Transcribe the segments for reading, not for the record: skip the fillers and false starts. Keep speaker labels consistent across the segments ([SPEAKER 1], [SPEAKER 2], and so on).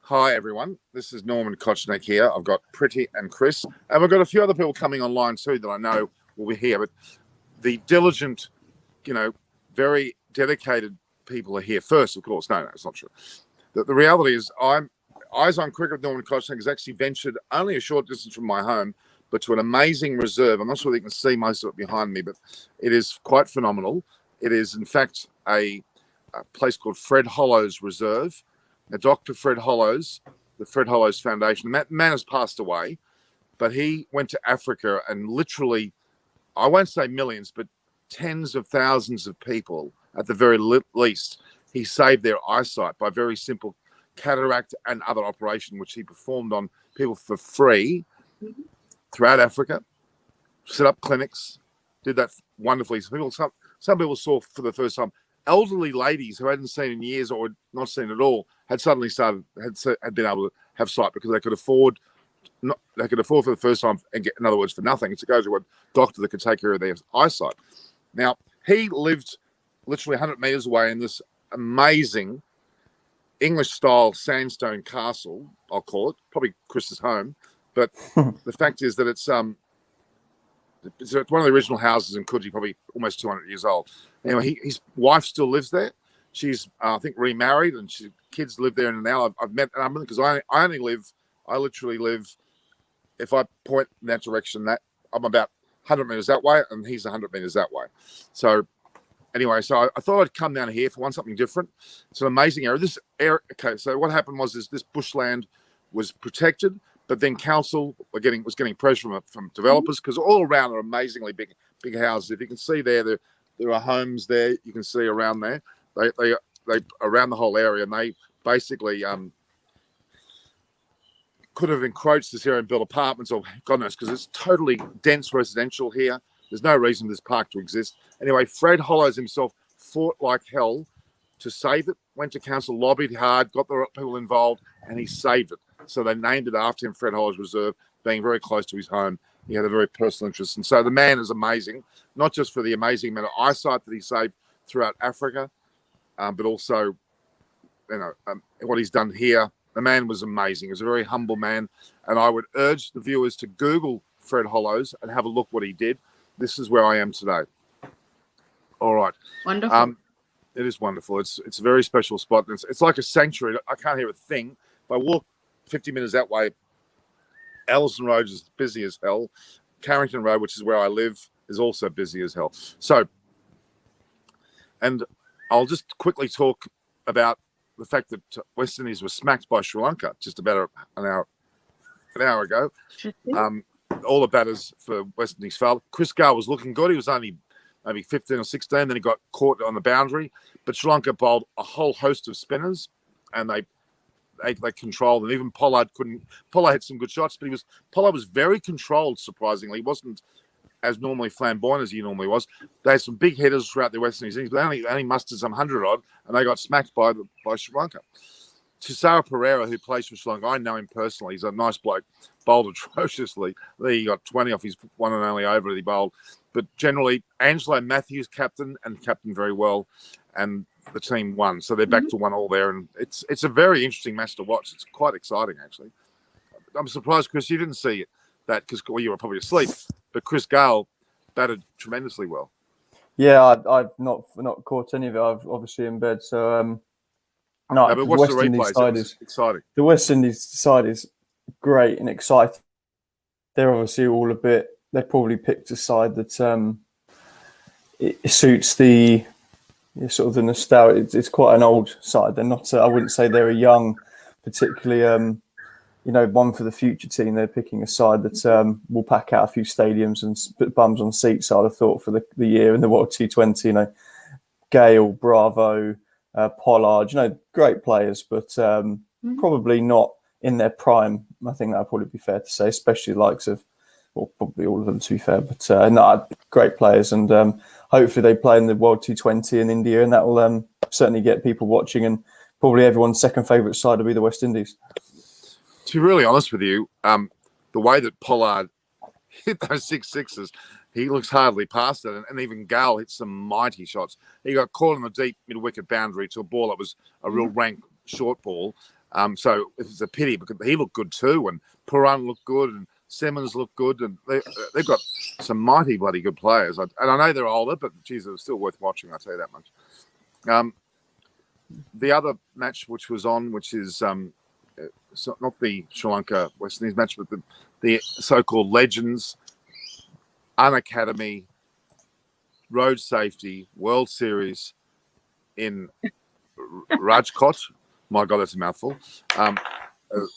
[SPEAKER 1] Hi, everyone. This is Norman Kochnick here. I've got Pretty and Chris, and we've got a few other people coming online too that I know will be here. But the diligent, very dedicated people are here first, of course. No, it's not true. The reality is Eyes on Cricket with Norman Kochnick has actually ventured only a short distance from my home, but to an amazing reserve. I'm not sure you can see most of it behind me, but it is quite phenomenal. It is, in fact, a place called Fred Hollows Reserve. Now, Dr. Fred Hollows, the Fred Hollows Foundation, the man has passed away, but he went to Africa and literally, I won't say millions, but tens of thousands of people, at the very least, he saved their eyesight by very simple cataract and other operation, which he performed on people for free throughout Africa, set up clinics, did that wonderfully. Some people saw for the first time. Elderly ladies who hadn't seen in years or not seen at all had suddenly had been able to have sight because they could afford for the first time and get, in other words, for nothing, to go to a doctor that could take care of their eyesight. Now, he lived literally 100 meters away in this amazing English-style sandstone castle, I'll call it, probably Chris's home. But the fact is that it's one of the original houses in Coogee, probably almost 200 years old. Anyway, his wife still lives there. She's, I think, remarried, and kids live there. And now I've met them because I literally live, if I point in that direction, that I'm about 100 meters that way, and he's 100 meters that way. So anyway, so I thought I'd come down here for something different. It's an amazing area. This area, okay, so what happened was this bushland was protected, but then council was getting pressure from developers because all around are amazingly big houses. If you can see there are homes there. You can see around there. They around the whole area, and they basically could have encroached this area and built apartments or God knows, because it's totally dense residential here. There's no reason for this park to exist. Anyway, Fred Hollows himself fought like hell to save it, went to council, lobbied hard, got the people involved, and he saved it. So they named it after him, Fred Hollows Reserve, being very close to his home. He had a very personal interest. And so the man is amazing, not just for the amazing amount of eyesight that he saved throughout Africa, but also, what he's done here. The man was amazing. He was a very humble man. And I would urge the viewers to Google Fred Hollows and have a look what he did. This is where I am today. All right.
[SPEAKER 2] Wonderful.
[SPEAKER 1] It is wonderful. It's a very special spot. It's like a sanctuary. I can't hear a thing. If I walk 50 minutes that way, Ellison Road is busy as hell. Carrington Road, which is where I live, is also busy as hell. So, and I'll just quickly talk about the fact that West Indies was smacked by Sri Lanka just about an hour ago. All the batters for West Indies failed. Chris Gale was looking good. He was only maybe 15 or 16. Then he got caught on the boundary. But Sri Lanka bowled a whole host of spinners, and they controlled. And even Pollard couldn't. Pollard had some good shots, but Pollard was very controlled. Surprisingly, he wasn't as normally flamboyant as he normally was. They had some big hitters throughout the West Indies, but they only mustered some 100 odd, and they got smacked by Sri Lanka. Chisara Pereira, who plays for Sri Lanka, I know him personally. He's a nice bloke, bowled atrociously. He got 20 off his one and only over that he bowled. But generally, Angelo Matthews captained very well, and the team won. So they're back to 1-1 there, and it's a very interesting match to watch. It's quite exciting, actually. I'm surprised, Chris, you didn't see that because you were probably asleep. But Chris Gale batted tremendously well.
[SPEAKER 3] Yeah, I've not caught any of it. I've obviously in bed. So
[SPEAKER 1] no, but watch the replays. It's exciting.
[SPEAKER 3] The West Indies side is great and exciting. They're obviously all a bit. They probably picked a side that it suits the sort of the nostalgia. It's quite an old side. They're not. I wouldn't say they're a young, particularly. One for the future team. They're picking a side that will pack out a few stadiums and put bums on seats. I'd have thought for the year in the World T20. Gale, Bravo, Pollard. Great players, but probably not in their prime. I think that would probably be fair to say, especially the likes of, well, probably all of them to be fair. But no, great players, and hopefully they play in the World T20 in India, and that will certainly get people watching. And probably everyone's second favourite side will be the West Indies.
[SPEAKER 1] To be really honest with you, the way that Pollard hit those 6 sixes, he looks hardly past it. And even Gale hit some mighty shots. He got caught on the deep mid-wicket boundary to a ball that was a real rank short ball. So it's a pity because he looked good too, and Perun looked good, and Simmons looked good, and they've got some mighty bloody good players. And I know they're older, but geez, it was still worth watching. I'll tell you that much. The other match which was on, which is so not the Sri Lanka West Indies match, but the so-called Legends, Unacademy, Road Safety World Series in Rajkot. My God, that's a mouthful.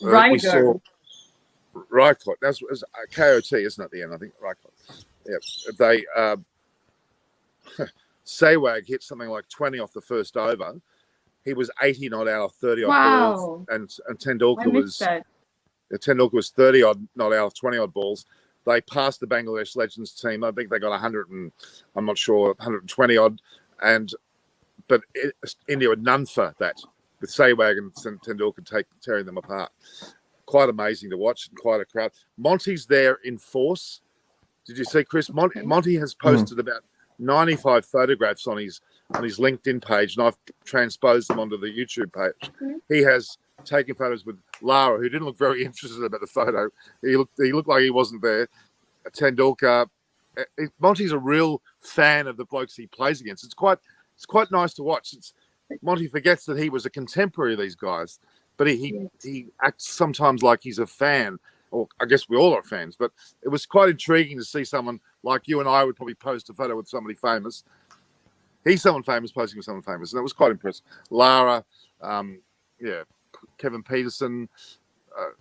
[SPEAKER 1] We saw Rajkot. That's KOT, isn't it? At the end, I think Rajkot. Yeah, they Sehwag hit something like 20 off the first over. He was 80 not out of 30 odd balls, and Tendulkar was 30 odd not out of 20 odd balls. They passed the Bangladesh Legends team. I think they got 100 and I'm not sure 120 odd, but India had none for that, with Sehwag and Tendulkar tearing them apart. Quite amazing to watch, and quite a crowd. Monty's there in force. Did you see, Chris? Monty has posted about 95 photographs on his LinkedIn page, and I've transposed them onto the YouTube page. He has taken photos with Lara, who didn't look very interested about the photo. He looked like he wasn't there. Tendulkar. Monty's a real fan of the blokes he plays against. It's quite nice to watch. Monty forgets that he was a contemporary of these guys, but he acts sometimes like he's a fan. Or I guess we all are fans, but it was quite intriguing to see someone like you and I would probably post a photo with somebody famous. He's someone famous posting with someone famous, and it was quite impressive. Lara, Kevin Peterson,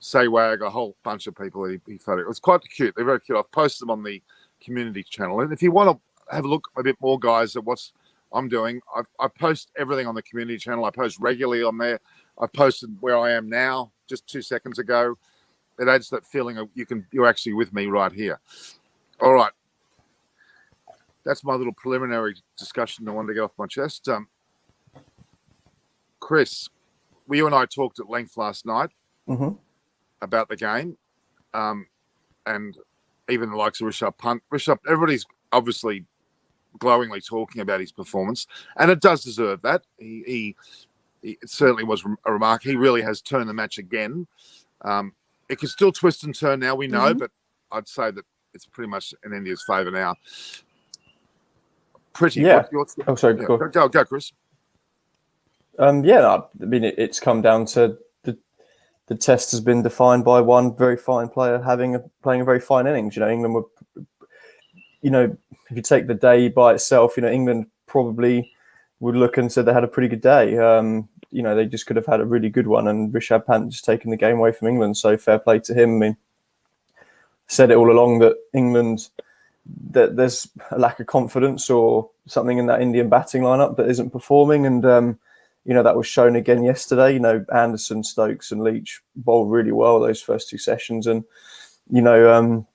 [SPEAKER 1] Sehwag, a whole bunch of people he photoed. It was quite cute. They're very cute. I've posted them on the community channel. And if you want to have a look a bit more, guys, at what I'm doing, I post everything on the community channel. I post regularly on there. I've posted where I am now just 2 seconds ago. It adds that feeling of you're actually with me right here. All right. That's my little preliminary discussion I wanted to get off my chest. Chris, you and I talked at length last night about the game, and even the likes of Rishabh Pant. Everybody's obviously glowingly talking about his performance, and it does deserve that. It certainly was a remark. He really has turned the match again. It could still twist and turn now, we know, but I'd say that it's pretty much in India's favour now.
[SPEAKER 3] Yeah.
[SPEAKER 1] Sorry, go, Chris.
[SPEAKER 3] I mean, it's come down to the test has been defined by one very fine player playing a very fine innings. England were, if you take the day by itself, England probably would look and say they had a pretty good day. They just could have had a really good one, and Rishabh Pant just taken the game away from England. So fair play to him. I mean, said it all along that England, that there's a lack of confidence or something in that Indian batting lineup that isn't performing, and that was shown again yesterday. Anderson, Stokes, and Leach bowled really well those first 2 sessions, and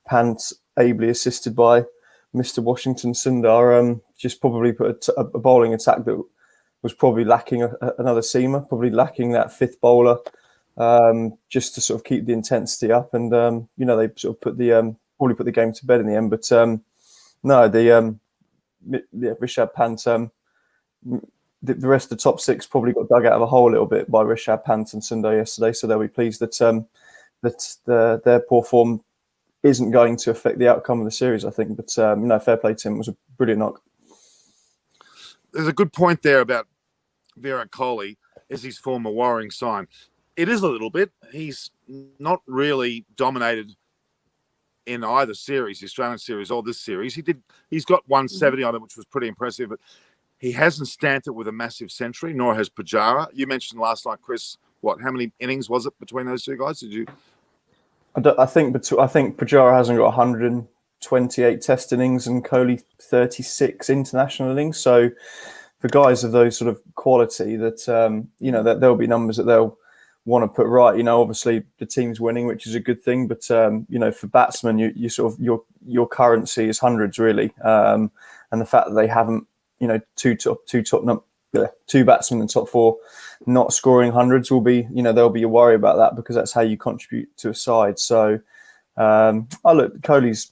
[SPEAKER 3] Pant, ably assisted by Mr. Washington Sundar, just probably put a bowling attack that was probably lacking another seamer, probably lacking that fifth bowler, just to sort of keep the intensity up. And they sort of probably put the game to bed in the end. But Rishabh Pant, the rest of the top 6 probably got dug out of a hole a little bit by Rishabh Pant and Sundar yesterday. So they'll be pleased that their poor form isn't going to affect the outcome of the series, I think. But fair play to him. It was a brilliant knock.
[SPEAKER 1] There's a good point there about Virat Kohli. Is his form a worrying sign? It is a little bit. He's not really dominated in either series, the Australian series or this series. He's got 170 on it, which was pretty impressive, but he hasn't stamped it with a massive century, nor has Pujara. You mentioned last night, Chris, how many innings was it between those two guys? Did you?
[SPEAKER 3] I think Pujara hasn't got 128 test innings and Kohli 36 international innings. So for guys of those sort of quality, that that there'll be numbers that they'll want to put right. Obviously the team's winning, which is a good thing, but for batsmen, you sort of your currency is hundreds really, and the fact that they haven't two batsmen in the top 4 not scoring hundreds will be there'll be a worry about that, because that's how you contribute to a side. So Kohli's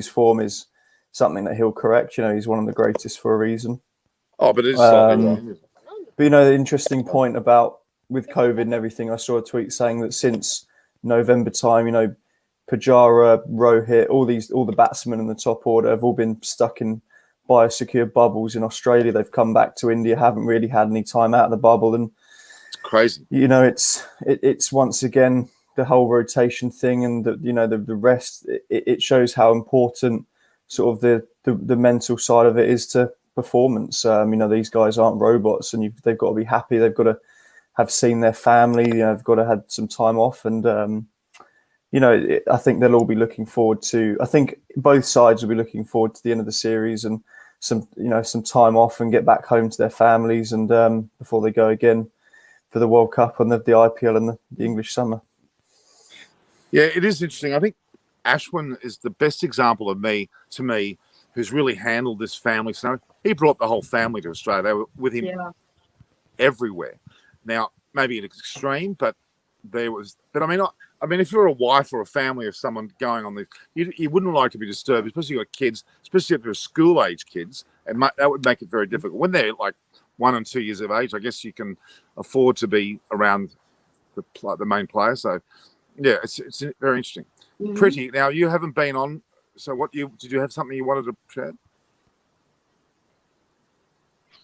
[SPEAKER 3] form is something that he'll correct. He's one of the greatest for a reason.
[SPEAKER 1] Oh, but it's slightly wrong.
[SPEAKER 3] But the interesting point about with COVID and everything, I saw a tweet saying that since November time, Pujara, Rohit, all the batsmen in the top order have all been stuck in biosecure bubbles in Australia. They've come back to India, haven't really had any time out of the bubble, and
[SPEAKER 1] It's crazy.
[SPEAKER 3] It's once again the whole rotation thing, and the rest. It shows how important sort of the mental side of it is to performance. These guys aren't robots, and they've got to be happy. They've got to have seen their family. They've got to have some time off, and I think they'll all be looking forward to. I think both sides will be looking forward to the end of the series and some time off and get back home to their families, and before they go again for the World Cup and the IPL and the English summer.
[SPEAKER 1] Yeah, it is interesting. I think Ashwin is the best example to me, who's really handled this family scenario. He brought the whole family to Australia. They were with him everywhere. Now, maybe an extreme, but there was. But I mean, if you're a wife or a family of someone going on this, you wouldn't like to be disturbed, especially you've got kids, especially if they're school-age kids, and that would make it very difficult. When they're like 1 and 2 years of age, I guess you can afford to be around the main player. So, yeah, it's very interesting. Mm-hmm. Pretty. Now, you haven't been on. So, did you have something you wanted to share?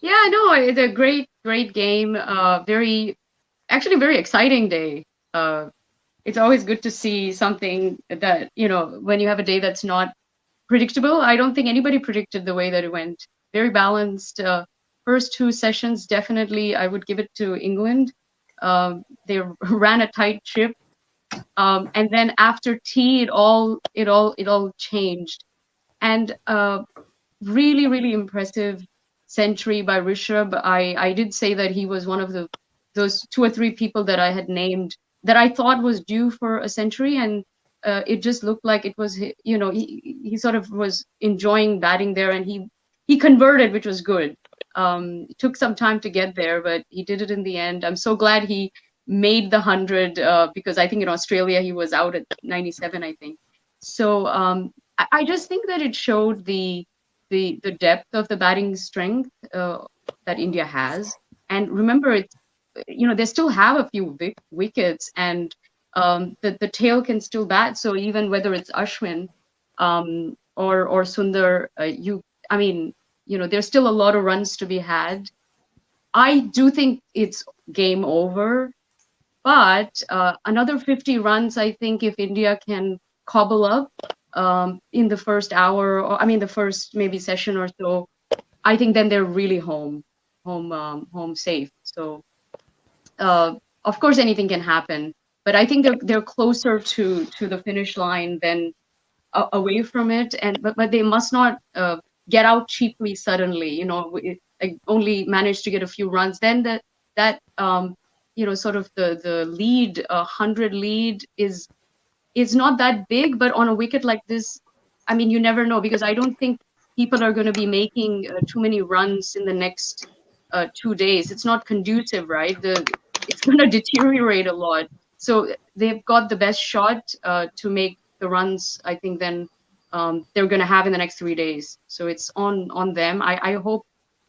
[SPEAKER 2] Yeah, no, it's a great game. Very exciting day. It's always good to see something that, when you have a day that's not predictable. I don't think anybody predicted the way that it went. Very balanced. First 2 sessions, definitely, I would give it to England. They ran a tight ship. And then after tea, it all changed. And really, really impressive century by Rishabh. I did say that he was one of those 2 or 3 people that I had named that I thought was due for a century, and it just looked like it was, he sort of was enjoying batting there, and he converted, which was good. It took some time to get there, but he did it in the end. I'm so glad he made the 100 because I think in Australia he was out at 97, I think. So I just think that it showed the depth of the batting strength that India has. And remember, they still have a few wickets, and the tail can still bat. So even whether it's Ashwin or Sundar, there's still a lot of runs to be had. I do think it's game over, but another 50 runs, I think, if India can cobble up in the first hour, or the first maybe session or so, I think then they're really home safe. So. Of course, anything can happen, but I think they're closer to the finish line than away from it. But they must not get out cheaply suddenly. Only manage to get a few runs. Then that sort of the lead, 100 lead is not that big. But on a wicket like this, you never know, because I don't think people are going to be making too many runs in the next 2 days. It's not conducive, right? It's going to deteriorate a lot. So they've got the best shot to make the runs, I think, then they're going to have in the next 3 days. So it's on them. I hope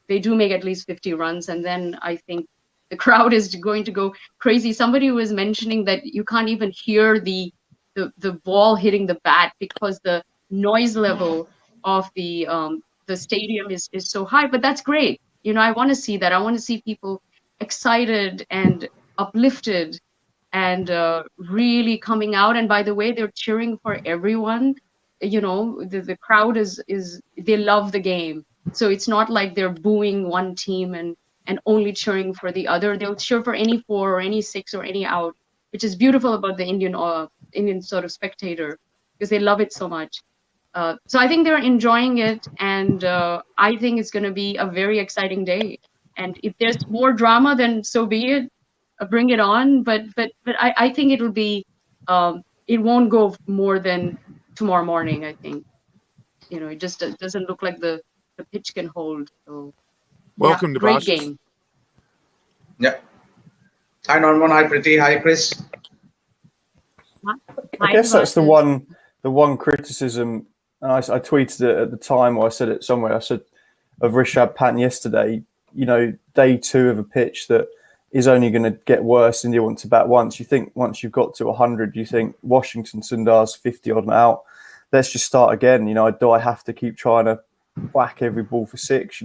[SPEAKER 2] they do make at least 50 runs, and then I think the crowd is going to go crazy. Somebody was mentioning that you can't even hear the ball hitting the bat because the noise level of the stadium is so high. But that's great. I want to see that. I want to see people excited and uplifted and really coming out. And by the way, they're cheering for everyone. The crowd is they love the game. So it's not like they're booing one team and only cheering for the other. They'll cheer for any 4 or any 6 or any out, which is beautiful about the Indian sort of spectator, because they love it so much. So I think they're enjoying it, and I think it's going to be a very exciting day. And if there's more drama, then so be it. Bring it on. But I think it'll be it won't go more than tomorrow morning. I think it just doesn't look like the pitch can hold. So
[SPEAKER 1] welcome to
[SPEAKER 2] great
[SPEAKER 1] Bash.
[SPEAKER 2] game.
[SPEAKER 4] Yeah. Hi Norman. Hi Priti. Hi Chris.
[SPEAKER 3] I guess that's the one criticism, and I tweeted it at the time, or I said it somewhere. I said of Rishabh Pant yesterday. Day 2 of a pitch that is only going to get worse. India want to bat once. You think once you've got to 100, you think Washington Sundar's 50 odd and out. Let's just start again. Do I have to keep trying to whack every ball for six?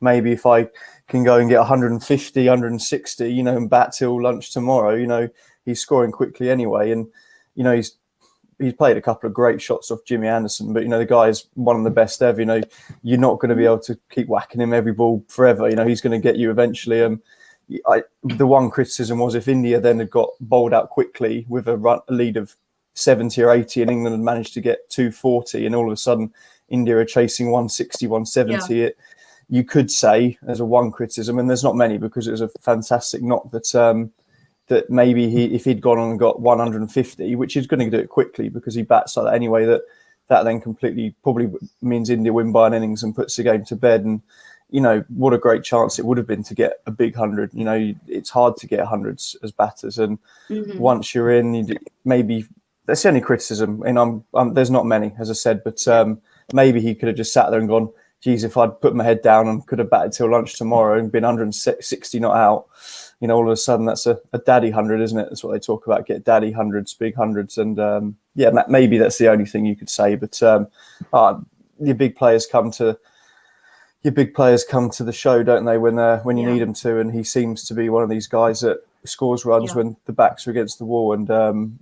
[SPEAKER 3] Maybe if I can go and get 150, 160, and bat till lunch tomorrow, he's scoring quickly anyway. And, he's played a couple of great shots off Jimmy Anderson, but, the guy is one of the best ever. You're not going to be able to keep whacking him every ball forever. He's going to get you eventually. The one criticism was if India then had got bowled out quickly with a lead of 70 or 80 and England had managed to get 240 and all of a sudden India are chasing 160, 170, you could say as a one criticism, and there's not many because it was a fantastic knock, that maybe if he'd gone on and got 150, which he's going to do it quickly because he bats like that anyway, that then completely probably means India win by an innings and puts the game to bed. And what a great chance it would have been to get a big 100. It's hard to get hundreds as batters, and once you're in, maybe that's the only criticism. And there's not many, as I said, but maybe he could have just sat there and gone, geez, if I'd put my head down and could have batted till lunch tomorrow and been 160 not out, all of a sudden that's a daddy 100, isn't it? That's what they talk about, get daddy hundreds, big hundreds. And maybe that's the only thing you could say. But your big players come to the show, don't they, when you need them to? And he seems to be one of these guys that scores runs when the backs are against the wall. And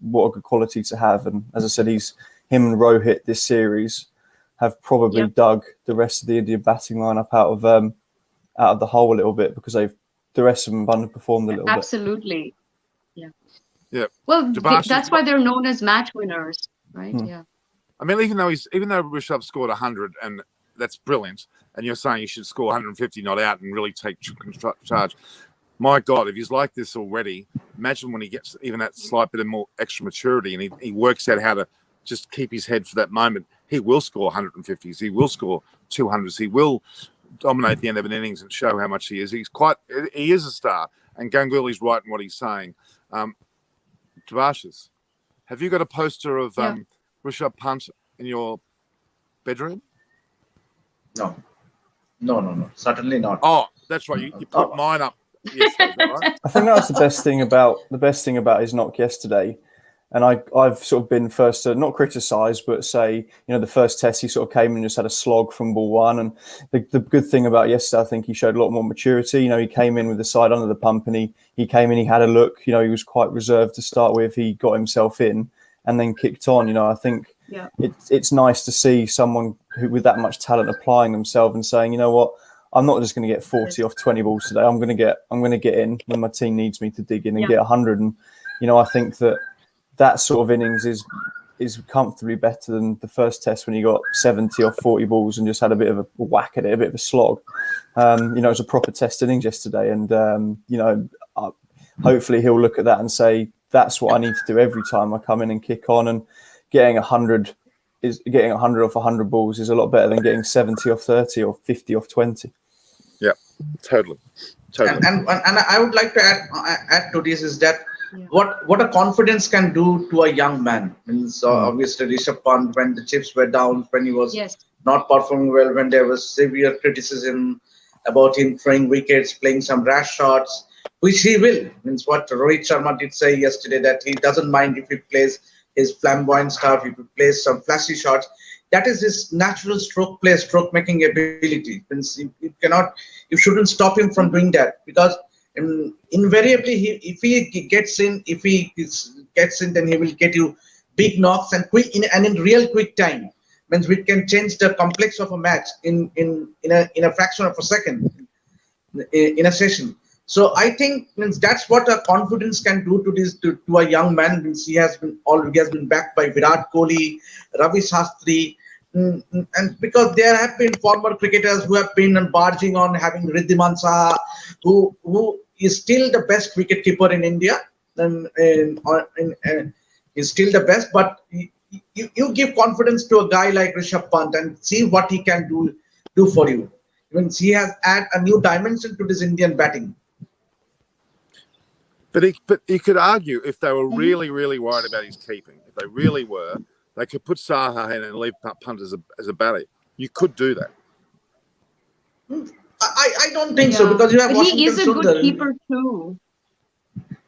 [SPEAKER 3] what a good quality to have. And as I said, him and Rohit this series have probably dug the rest of the Indian batting lineup out of the hole a little bit, because the rest of them have underperformed a little bit.
[SPEAKER 2] Absolutely.
[SPEAKER 1] Yeah.
[SPEAKER 2] Well, that's why they're known as match winners, right? Yeah.
[SPEAKER 1] I mean, even though Rishabh scored 100, and that's brilliant, and you're saying he should score 150 not out and really take charge. My God, if he's like this already, imagine when he gets even that slight bit of more extra maturity and he works out how to just keep his head for that moment. He will score 150s. He will score 200s. He will dominate the end of an innings and show how much he is. He is a star. And Ganguly's right in what he's saying. Devashis, have you got a poster of Rishabh Pant in your bedroom?
[SPEAKER 4] No, certainly not.
[SPEAKER 1] Oh, that's right. You put mine up yesterday, is that right?
[SPEAKER 3] I think that's the best thing about his knock yesterday. And I've sort of been first to not criticise, but say, the first test he sort of came and just had a slog from ball one. And the good thing about yesterday, I think he showed a lot more maturity. He came in with the side under the pump and he came in, he had a look. He was quite reserved to start with. He got himself in and then kicked on. I think it's nice to see someone who with that much talent applying themselves and saying, you know what, I'm not just going to get 40 off 20 balls today. I'm going to get in when my team needs me to dig in and get 100. And I think that sort of innings is comfortably better than the first test when he got 70 or 40 balls and just had a bit of a whack at it, a bit of a slog. It was a proper test innings yesterday. And, hopefully he'll look at that and say, that's what I need to do every time I come in and kick on. And getting 100 off 100 balls is a lot better than getting 70 off 30 or 50 off 20.
[SPEAKER 1] Yeah, totally.
[SPEAKER 4] And I would like to add to this is that what a confidence can do to a young man. So obviously Rishabh Pant, when the chips were down, when he was not performing well, when there was severe criticism about him throwing wickets, playing some rash shots, which he will. What Rohit Sharma did say yesterday, that he doesn't mind if he plays his flamboyant stuff, if he plays some flashy shots. That is his natural stroke making ability. You shouldn't stop him from doing that, because invariably, if he gets in, then he will get you big knocks and in real quick time. Means we can change the complex of a match in a fraction of a second in a session. So I think that's what a confidence can do to a young man. He has been backed by Virat Kohli, Ravi Shastri. And because there have been former cricketers who have been barging on, having Riddhiman Saha, who is still the best wicketkeeper in India, and is still the best. But you give confidence to a guy like Rishabh Pant and see what he can do for you. He has added a new dimension to this Indian batting.
[SPEAKER 1] But you could argue if they were really, really worried about his keeping, if they really were, they could put Saha in and leave Pant as a batter. You could do that.
[SPEAKER 4] I don't think so, because you have Washington
[SPEAKER 2] he is a
[SPEAKER 4] Sundar.
[SPEAKER 2] good keeper too.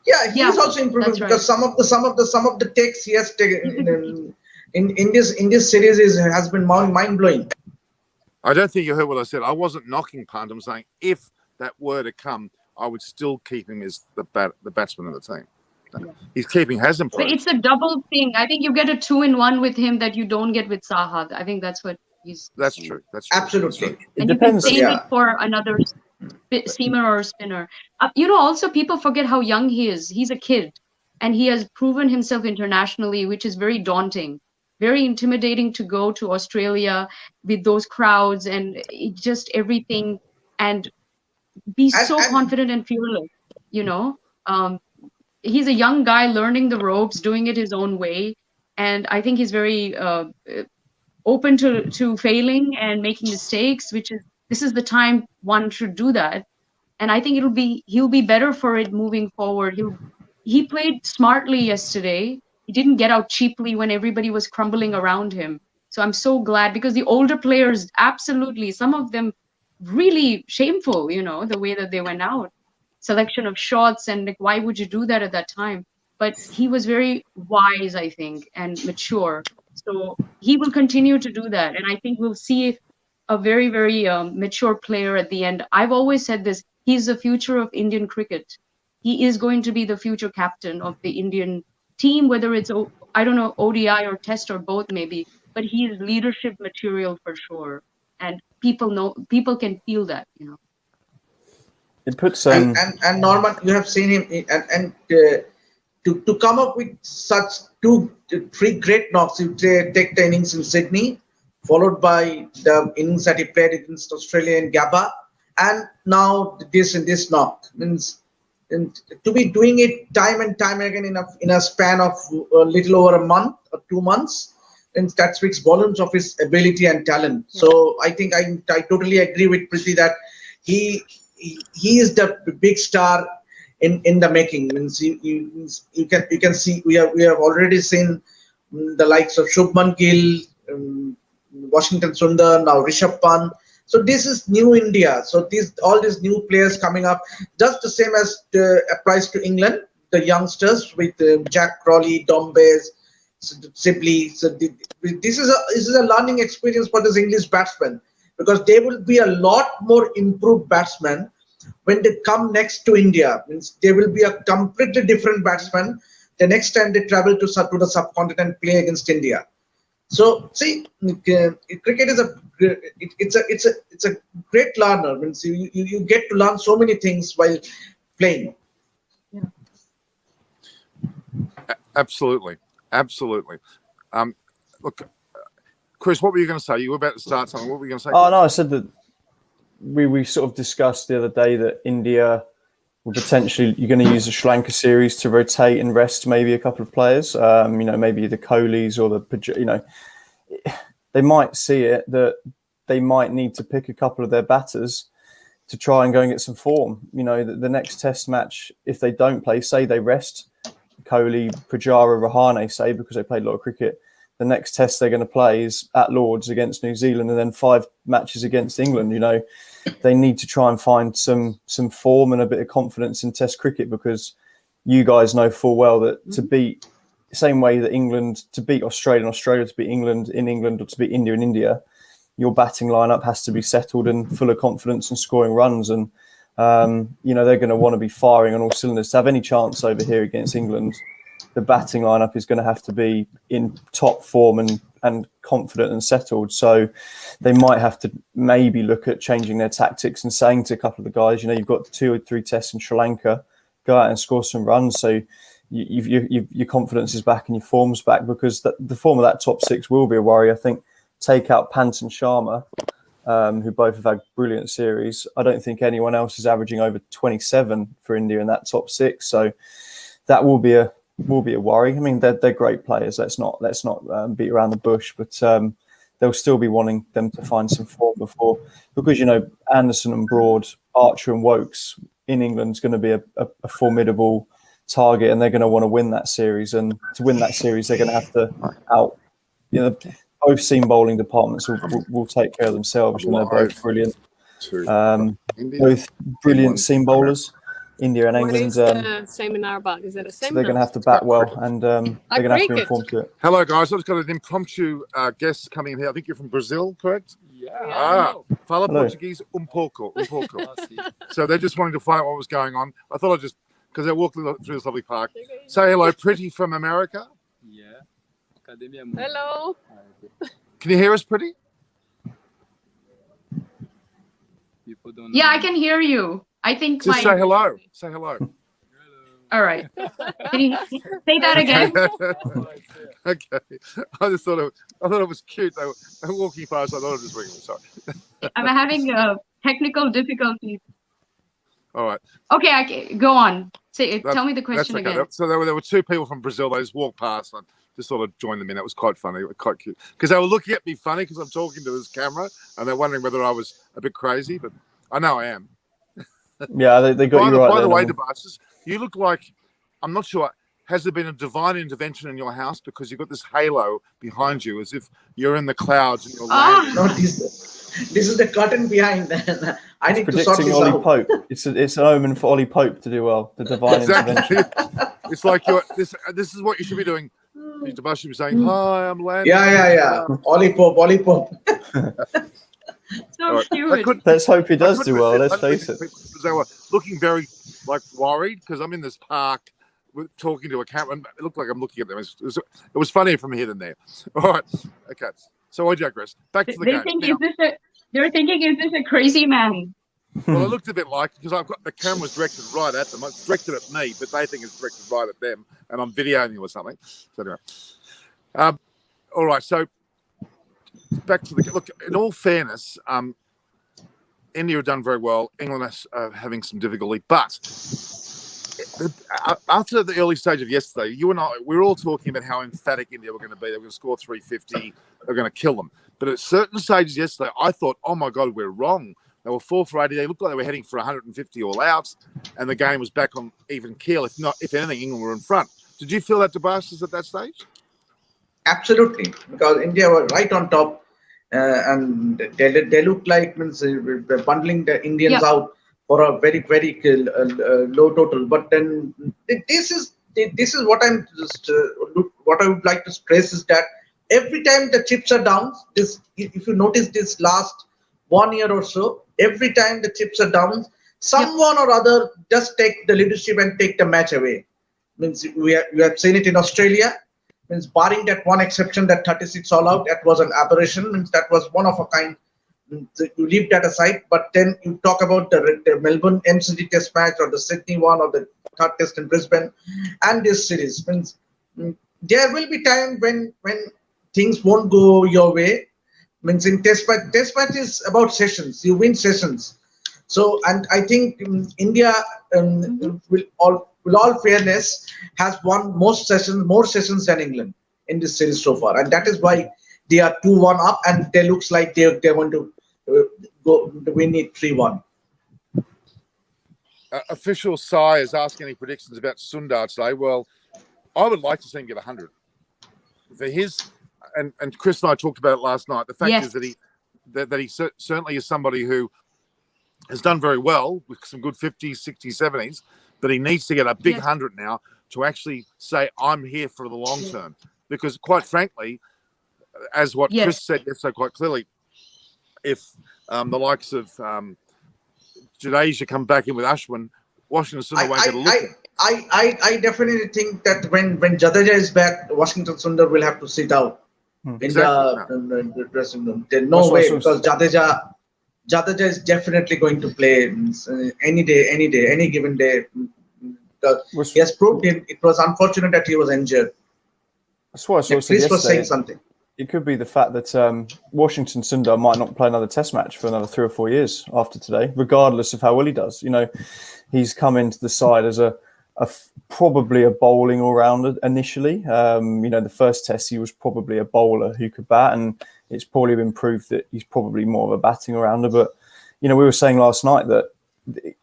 [SPEAKER 4] Yeah, he is also improving
[SPEAKER 2] that's right.
[SPEAKER 4] because some of the takes he has taken in this series has been mind blowing.
[SPEAKER 1] I don't think you heard what I said. I wasn't knocking Pant. I'm saying if that were to come, I would still keep him as the batsman of the team.
[SPEAKER 2] Yeah.
[SPEAKER 1] His keeping has improved.
[SPEAKER 2] But it's a double thing. I think you get a 2-in-1 with him that you don't get with Saha. I think that's what he's
[SPEAKER 1] That's
[SPEAKER 2] saying.
[SPEAKER 1] true. That's true.
[SPEAKER 4] Absolutely.
[SPEAKER 1] That's true.
[SPEAKER 2] And you can save it for another seamer or spinner. Also people forget how young he is. He's a kid, and he has proven himself internationally, which is very daunting, very intimidating to go to Australia with those crowds and just everything, and be so confident and fearless. He's a young guy learning the ropes, doing it his own way, and I think he's very open to failing and making mistakes, this is the time one should do that. And I think he'll be better for it moving forward. He played smartly yesterday. He didn't get out cheaply when everybody was crumbling around him. So I'm so glad, because the older players, absolutely, some of them really shameful, the way that they went out. Selection of shots, and like, why would you do that at that time? But he was very wise, I think, and mature. So he will continue to do that. And I think we'll see a very, very mature player at the end. I've always said this. He's the future of Indian cricket. He is going to be the future captain of the Indian team, whether it's, I don't know, ODI or Test or both maybe, but he is leadership material for sure. And people can feel that,
[SPEAKER 3] It puts
[SPEAKER 4] and Norman, you have seen him, and to come up with such 2-3 great knocks. You take the innings in Sydney, followed by the innings that he played against Australia in Gabba, and now this knock means, and to be doing it time and time again in a span of a little over a month or 2 months, and that speaks volumes of his ability and talent. So I think I totally agree with Priti that he is the big star in the making. Means you can see we have already seen the likes of Shubman Gill, Washington Sundar, now Rishabh Pant. So this is new India. So all these new players coming up, just the same as applies to England, the youngsters with Jack Crawley, Dombe's, Sibley. So this is a learning experience for this English batsmen, because they will be a lot more improved batsmen when they come next to India. Means they will be a completely different batsman the next time they travel to the subcontinent, play against India. So see, cricket is it's a great learner. Means you get to learn so many things while playing.
[SPEAKER 2] Yeah.
[SPEAKER 1] Absolutely. Look, Chris, what were you going to say? You were about to start something. What were you going to say?
[SPEAKER 3] Oh no, I said that we sort of discussed the other day that India will potentially, you're going to use the Sri Lanka series to rotate and rest maybe a couple of players. Maybe the Kohlis or they might see it that they might need to pick a couple of their batters to try and go and get some form. The next test match, if they don't play, say they rest Kohli, Pujara, Rahane, say, because they played a lot of cricket, the next test they're going to play is at Lords against New Zealand, and then 5 matches against England. They need to try and find some form and a bit of confidence in Test cricket, because you guys know full well that to beat, same way that England to beat Australia and Australia to beat England in England, or to beat India in India, your batting lineup has to be settled and full of confidence and scoring runs. And they're going to want to be firing on all cylinders to have any chance over here against England. The batting lineup is going to have to be in top form and confident and settled. So they might have to maybe look at changing their tactics and saying to a couple of the guys, you've got 2 or 3 tests in Sri Lanka, go out and score some runs. So your confidence is back and your form's back, because the form of that top 6 will be a worry. I think take out Pant and Sharma, who both have had brilliant series. I don't think anyone else is averaging over 27 for India in that top 6. So that will be a worry. I mean, they're great players. Let's not beat around the bush, but they'll still be wanting them to find some form before, because Anderson and Broad, Archer and Wokes in England is going to be a formidable target, and they're going to want to win that series. And to win that series, they're going to have to both seam bowling departments will take care of themselves. They're both brilliant. Both brilliant seam bowlers. India and
[SPEAKER 5] What
[SPEAKER 3] England.
[SPEAKER 5] is the seminar about? Is it a
[SPEAKER 3] So
[SPEAKER 5] seminar?
[SPEAKER 3] they're going to have to bat well, and they're going to have to be
[SPEAKER 5] cricket.
[SPEAKER 3] informed to it.
[SPEAKER 1] Hello, guys. I've just got an impromptu guest coming in here. I think you're from Brazil, correct?
[SPEAKER 5] Yeah.
[SPEAKER 1] Fala
[SPEAKER 3] Hello.
[SPEAKER 1] Portuguese um pouco. So they're just wanting to find out what was going on. I thought I'd just, because they're walking through this lovely park. Say hello, Pretty from America.
[SPEAKER 6] Yeah. Cadê minha mãe?
[SPEAKER 5] Hello.
[SPEAKER 1] Can you hear us, Pretty?
[SPEAKER 6] People don't
[SPEAKER 2] Yeah,
[SPEAKER 6] know.
[SPEAKER 2] I can hear you. I think
[SPEAKER 1] Just say hello. Say hello.
[SPEAKER 2] All right. Can you say that again?
[SPEAKER 1] Okay. I thought it was cute. They were walking past. I thought I'd just ring them. Sorry.
[SPEAKER 2] I'm having technical difficulties.
[SPEAKER 1] All right.
[SPEAKER 2] Okay, go on. Say,
[SPEAKER 1] That's-
[SPEAKER 2] tell me the
[SPEAKER 1] That's
[SPEAKER 2] question
[SPEAKER 1] okay.
[SPEAKER 2] again.
[SPEAKER 1] So there were two people from Brazil. They just walked past. And I just thought I'd join them in. That was quite funny. Quite cute. Because they were looking at me funny because I'm talking to this camera and they're wondering whether I was a bit crazy. But I know I am.
[SPEAKER 3] Yeah, they got you right
[SPEAKER 1] By
[SPEAKER 3] there.
[SPEAKER 1] the way,
[SPEAKER 3] Norman.
[SPEAKER 1] DeBarsis, you look like, I'm not sure, has there been a divine intervention in your house? Because you've got this halo behind you as if you're in the clouds and you're landing.
[SPEAKER 4] No, this is the curtain behind. I need to sort
[SPEAKER 3] Predicting
[SPEAKER 4] this
[SPEAKER 3] Ollie
[SPEAKER 4] out.
[SPEAKER 3] Pope. It's an omen for Ollie Pope to do well. The divine
[SPEAKER 1] Exactly.
[SPEAKER 3] intervention.
[SPEAKER 1] It's like this is what you should be doing. DeBarsis should be saying, hi, I'm landing.
[SPEAKER 4] Yeah. Ollie Pope.
[SPEAKER 2] So
[SPEAKER 1] Right.
[SPEAKER 2] cute.
[SPEAKER 3] Let's hope he
[SPEAKER 1] I
[SPEAKER 3] does
[SPEAKER 1] couldn't
[SPEAKER 3] do well. Let's
[SPEAKER 1] resist
[SPEAKER 3] face
[SPEAKER 1] these
[SPEAKER 3] it.
[SPEAKER 1] people because they were looking very worried because I'm in this park talking to a camera and it looked like I'm looking at them. It was funnier from here than there. All right. Okay. So I digress. Back to the
[SPEAKER 2] They
[SPEAKER 1] game.
[SPEAKER 2] think they're thinking, is this a crazy man?
[SPEAKER 1] Well, it looked a bit like, because I've got the camera's directed right at them. It's directed at me, but they think it's directed right at them, and I'm videoing them or something. So anyway, all right. So back to the look. In all fairness, India have done very well. England is having some difficulty, but after the early stage of yesterday, you and I, we were all talking about how emphatic India were going to be. They were going to score 350. They're going to kill them. But at certain stages yesterday, I thought, oh my God, we're wrong. They were 4 for 80. They looked like they were heading for 150 all outs, and the game was back on even keel. If anything, England were in front. Did you feel that, DeBarsis, at that stage?
[SPEAKER 4] Absolutely, because India were right on top, and they looked like bundling the Indians out for a very low total. But then this is what I'm just what I would like to stress is that every time the chips are down, if you notice this last 1 year or so, every time the chips are down, someone or other just take the leadership and take the match away. Means we have seen it in Australia. Means barring that one exception, that 36 all out, that was an aberration. Means that was one of a kind. You leave that aside, but then you talk about the Melbourne MCG Test match or the Sydney one or the third Test in Brisbane, and this series. Means there will be time when things won't go your way. Means in test match is about sessions. You win sessions. So, and I think India will all fairness has won more sessions than England in this series so far, and that is why they are 2-1 up, and they looks like they're going to go win it 3-1.
[SPEAKER 1] Official Sai is asking any predictions about Sundar today. Well, I would like to see him get 100 for his. And Chris and I talked about it last night. The fact is that he certainly is somebody who has done very well with some good 50s, 60s, 70s, but he needs to get a big 100 now to actually say, I'm here for the long term. Because quite frankly, as what Chris said so quite clearly, if the likes of Jadeja come back in with Ashwin, Washington Sundar won't get a look.
[SPEAKER 4] I definitely think that when Jadeja is back, Washington Sundar will have to sit out in the dressing room. There's no way, because Jadeja is definitely going to play any day, any given day. He has proved it was unfortunate that he was injured.
[SPEAKER 3] That's what I saw
[SPEAKER 4] Chris was saying something.
[SPEAKER 3] It could be the fact that Washington Sundar might not play another Test match for another 3 or 4 years after today, regardless of how well he does. You know, he's come into the side as probably a bowling all-rounder initially. The first Test he was probably a bowler who could bat, and it's probably been proved that he's probably more of a batting all-rounder. But we were saying last night that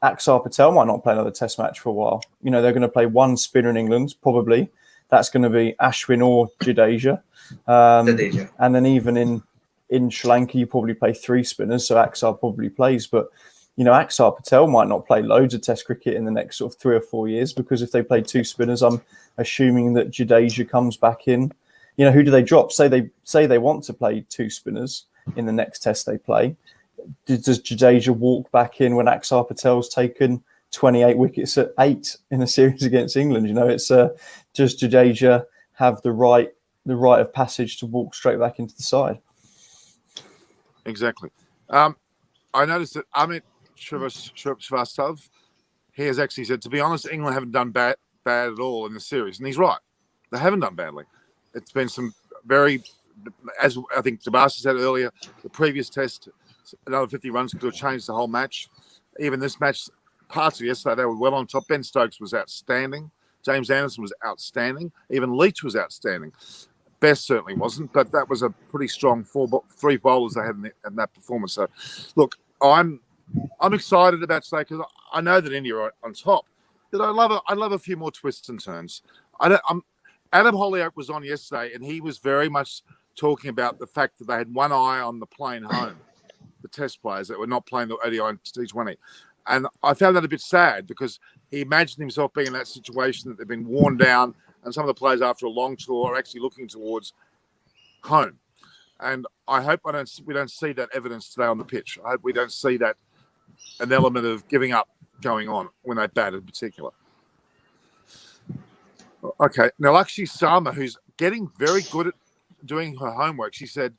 [SPEAKER 3] Axar Patel might not play another Test match for a while. They're going to play one spinner in England probably. That's going to be Ashwin or Jadeja. And then even in Sri Lanka, you probably play 3 spinners, so Axar probably plays. But Axar Patel might not play loads of Test cricket in the next sort of 3 or 4 years, because if they play 2 spinners, I'm assuming that Jadeja comes back in. Who do they drop? Say they want to play 2 spinners in the next Test they play. Does Jadeja walk back in when Axar Patel's taken 28 wickets at 8 in a series against England? It's does Jadeja have the right of passage to walk straight back into the side?
[SPEAKER 1] Exactly. I noticed that Amit Shrivastava, he has actually said, to be honest, England haven't done bad at all in the series, and he's right. They haven't done badly. It's been some very, as I think Tabasa said earlier, the previous Test, another 50 runs could have changed the whole match. Even this match, parts of yesterday, they were well on top. Ben Stokes was outstanding. James Anderson was outstanding. Even Leach was outstanding. Best certainly wasn't, but that was a pretty strong 3 bowlers they had in that performance. So, look, I'm excited about today because I know that India are on top. But I love a few more twists and turns. Adam Holyoke was on yesterday, and he was very much talking about the fact that they had one eye on the plane home, the Test players that were not playing the ODI and T20. And I found that a bit sad, because he imagined himself being in that situation, that they've been worn down, and some of the players after a long tour are actually looking towards home. And I hope we don't see that evidence today on the pitch. I hope we don't see that an element of giving up going on when they bat in particular. Okay, now Lakshmi Sharma, who's getting very good at doing her homework, she said,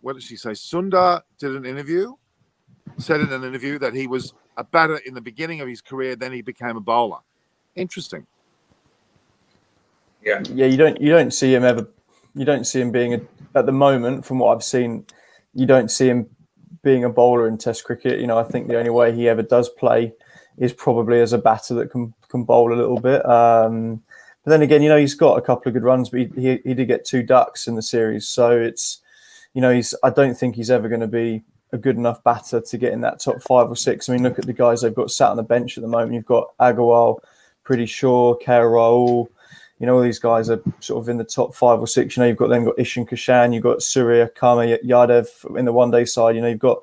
[SPEAKER 1] what did she say? Sundar said in an interview that he was a batter in the beginning of his career, then he became a bowler. Interesting.
[SPEAKER 4] Yeah.
[SPEAKER 3] You don't see him ever. You don't see him being at the moment, from what I've seen, you don't see him being a bowler in Test cricket. I think the only way he ever does play is probably as a batter that can bowl a little bit. But then again, he's got a couple of good runs, but he did get 2 ducks in the series. So it's, I don't think he's ever going to be a good enough batter to get in that top 5 or 6. I mean, look at the guys they've got sat on the bench at the moment. You've got Agarwal, Pretty Sure, KL Rahul. All these guys are sort of in the top 5 or 6. You've got Ishan Kishan, you've got Surya Karma Yadav in the one-day side. You've got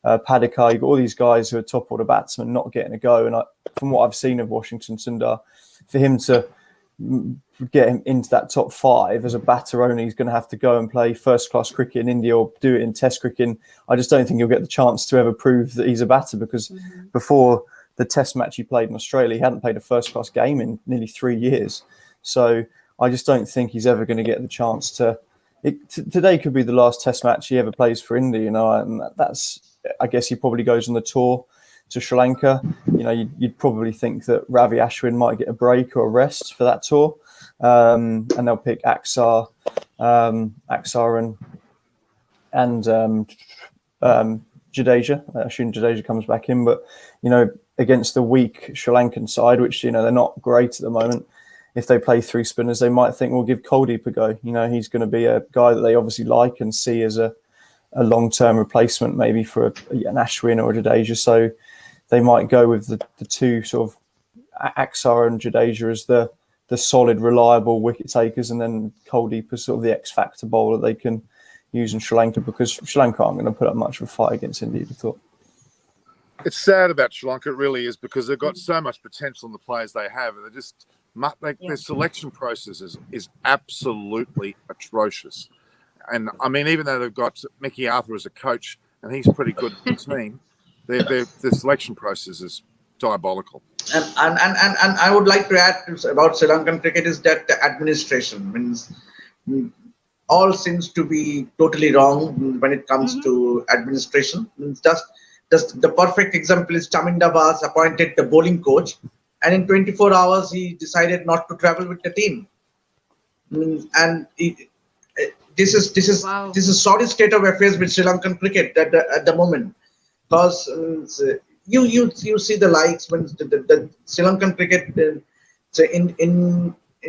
[SPEAKER 3] Padikar. You've got all these guys who are top order batsmen not getting a go. And from what I've seen of Washington Sundar, for him to get him into that top 5 as a batter only, he's going to have to go and play first-class cricket in India or do it in Test cricket. I just don't think he'll get the chance to ever prove that he's a batter, because before the Test match he played in Australia, he hadn't played a first-class game in nearly 3 years. So I just don't think he's ever going to get the chance to. Today could be the last Test match he ever plays for India, and that's. I guess he probably goes on the tour to Sri Lanka. You'd probably think that Ravi Ashwin might get a break or a rest for that tour, and they'll pick Axar and Jadeja. I assume Jadeja comes back in, but against the weak Sri Lankan side, which they're not great at the moment. If they play 3 spinners, they might think, we'll give Kuldeep a go. He's going to be a guy that they obviously like and see as a long-term replacement, maybe for an Ashwin or a Jadeja. So they might go with the 2 sort of Axar and Jadeja as the solid, reliable wicket takers, and then Kuldeep as sort of the X-factor bowler they can use in Sri Lanka, because Sri Lanka aren't going to put up much of a fight against India, I thought.
[SPEAKER 1] It's sad about Sri Lanka, it really is, because they've got so much potential in the players they have. They're just their selection process is absolutely atrocious. And I mean, even though they've got Mickey Arthur as a coach and he's pretty good at the team, their selection process is diabolical.
[SPEAKER 4] And I would like to add about Sri Lankan cricket is that the administration means all seems to be totally wrong when it comes to administration. Just the perfect example is Chaminda Bas appointed the bowling coach, and in 24 hours he decided not to travel with the team. And this is sorry state of affairs with Sri Lankan cricket at the moment, because you see the likes when the Sri Lankan cricket in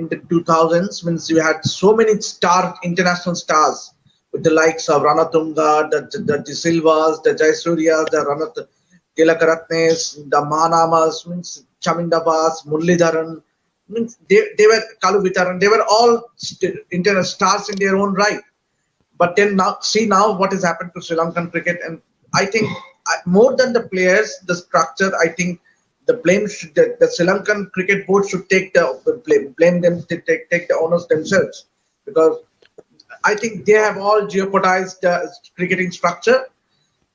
[SPEAKER 4] the 2000s, when you had so many international stars with the likes of Ranatunga, the De Silvas, the Jayasuryas, the Tilakaratnes, the Mahanamas, means Chaminda Bas, Muralidharan, means they were Kalu Vitaran, they were all international stars in their own right. But then now see what has happened to Sri Lankan cricket, and I think more than the players, the structure, I think the blame should, the Sri Lankan cricket board should take the blame them to take the honors themselves, because I think they have all jeopardized the cricketing structure,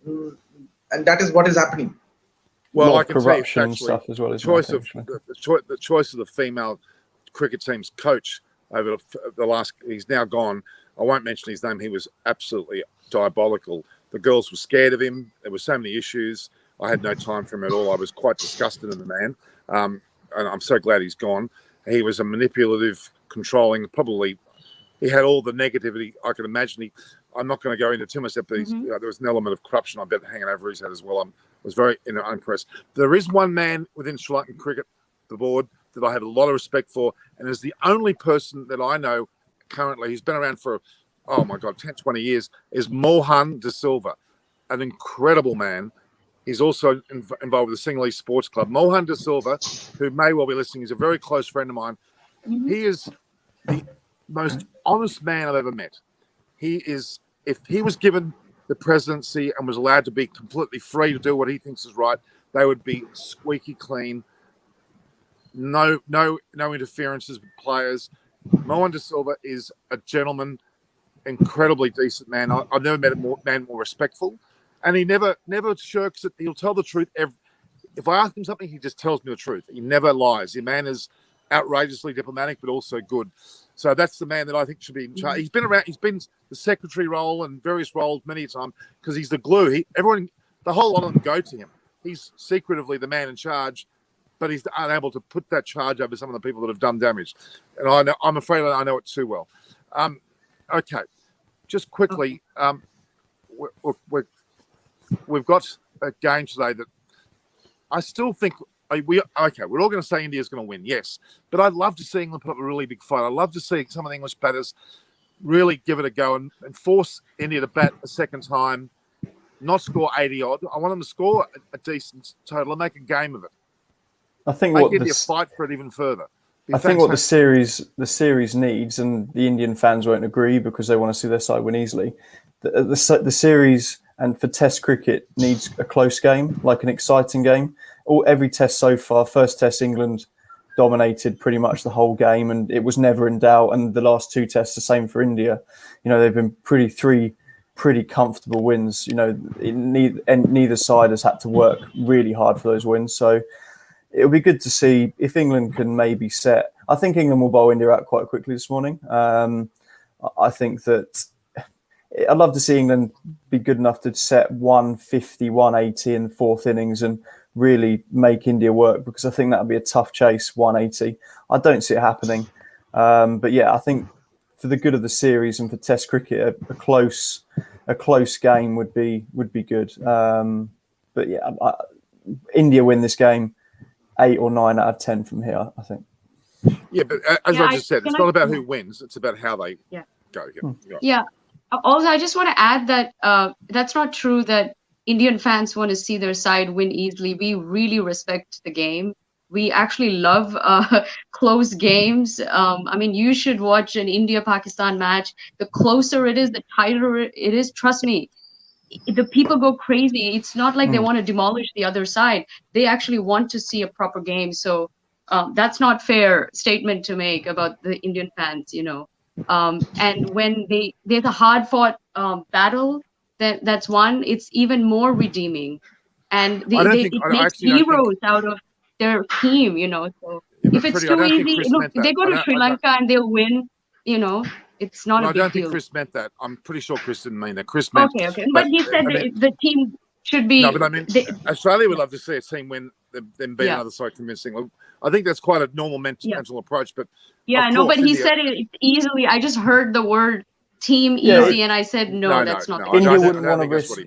[SPEAKER 4] and that is what is happening.
[SPEAKER 1] Well, I
[SPEAKER 3] of
[SPEAKER 1] can tell you
[SPEAKER 3] corruption and
[SPEAKER 1] factually,
[SPEAKER 3] stuff as well.
[SPEAKER 1] the
[SPEAKER 3] Isn't there,
[SPEAKER 1] choice of
[SPEAKER 3] potentially?
[SPEAKER 1] the choice of the female cricket team's coach over the last, he's now gone. I won't mention his name. He was absolutely diabolical. The girls were scared of him. There were so many issues. I had no time for him at all. I was quite disgusted in the man, and I'm so glad he's gone. He was a manipulative, controlling, probably. He had all the negativity I could imagine. I'm not going to go into too much depth, but there was an element of corruption, I bet, hanging over his head as well. I was very unimpressed. There is one man within Sri Lankan cricket, the board, that I have a lot of respect for, and is the only person that I know currently, he's been around for, 10, 20 years, is Mohan De Silva, an incredible man. He's also involved with the Sinhalese Sports Club. Mohan De Silva, who may well be listening, is a very close friend of mine. He is the most honest man I've ever met. He is, if he was given the presidency and was allowed to be completely free to do what he thinks is right, they would be squeaky clean. No interferences with players. Mohan De Silva is a gentleman, incredibly decent man. I've never met a man more respectful, and he never shirks it. He'll tell the truth. If I ask him something, he just tells me the truth. He never lies. The man is outrageously diplomatic, but also good. So that's the man that I think should be in charge. He's been around. He's been the secretary role and various roles many a time because he's the glue. The whole lot of them go to him. He's secretively the man in charge, but he's unable to put that charge over some of the people that have done damage. And I'm afraid I know it too well. Okay, just quickly, we've got a game today that I still think we're all going to say India's going to win, yes, but I'd love to see England put up a really big fight. I'd love to see some of the English batters really give it a go and force India to bat a second time, not score 80 odd. I want them to score a decent total and make a game of it.
[SPEAKER 3] I think
[SPEAKER 1] make India fight for it even further.
[SPEAKER 3] I think what the series needs, and the Indian fans won't agree because they want to see their side win easily. The series and for Test cricket needs a close game, like an exciting game. Every Test so far, first Test England dominated pretty much the whole game, and it was never in doubt. And the last two Tests, the same for India. You know, they've been three pretty comfortable wins. You know, neither side has had to work really hard for those wins. So it'll be good to see if England can maybe set. I think England will bowl India out quite quickly this morning. I think that I'd love to see England be good enough to set 150, 180 in the fourth innings and really make India work, because I think that would be a tough chase, 180. I don't see it happening. But yeah, I think for the good of the series and for Test cricket, a close game would be good. But yeah, India win this game 8 or 9 out of 10 from here, I think.
[SPEAKER 1] Yeah, but as I just said, it's not about who wins; it's about how they go.
[SPEAKER 2] Yeah. Also, I just want to add that that's not true that Indian fans want to see their side win easily. We really respect the game. We actually love close games. I mean, you should watch an India-Pakistan match. The closer it is, the tighter it is. Trust me, the people go crazy. It's not like they want to demolish the other side. They actually want to see a proper game. So that's not fair statement to make about the Indian fans, you know. And when there's a hard-fought battle, that's one. It's even more redeeming, and it makes heroes out of their team, you know. So if it's too easy, look, they go to Sri Lanka and they'll win. You know, it's not a big deal.
[SPEAKER 1] I don't think Chris meant that. I'm pretty sure Chris didn't mean that. Chris meant
[SPEAKER 2] okay, but he said the team should be.
[SPEAKER 1] No, but I mean, Australia would love to see a team win, then beat another side convincingly. I think that's quite a normal mental approach. But
[SPEAKER 2] yeah, no, but he said it easily. I just heard the word team easy, and I said no, that's not.
[SPEAKER 3] India wouldn't want to risk.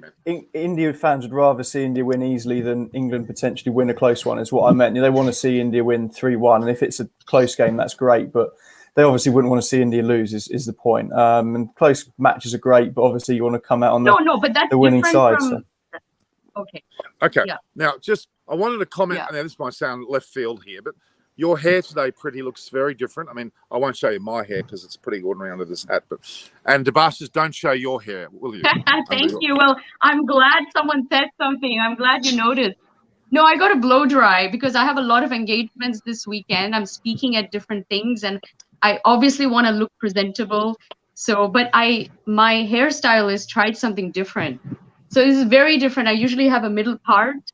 [SPEAKER 3] India fans would rather see India win easily than England potentially win a close one. Is what I meant. They want to see India win 3-1, and if it's a close game, that's great. But they obviously wouldn't want to see India lose. Is the point? And close matches are great, but obviously you want to come out on
[SPEAKER 2] but that's
[SPEAKER 3] the winning side.
[SPEAKER 2] From... Okay.
[SPEAKER 1] Okay. Yeah. Now, I wanted to comment. Now, this might sound left field here, but Your hair today, Pretty, looks very different. I mean, I won't show you my hair because it's pretty ordinary under this hat. And Debashis, don't show your hair, will you?
[SPEAKER 2] Thank you. Well, I'm glad someone said something. I'm glad you noticed. No, I got to blow dry because I have a lot of engagements this weekend. I'm speaking at different things, and I obviously want to look presentable. So, but my hairstylist tried something different. So this is very different. I usually have a middle part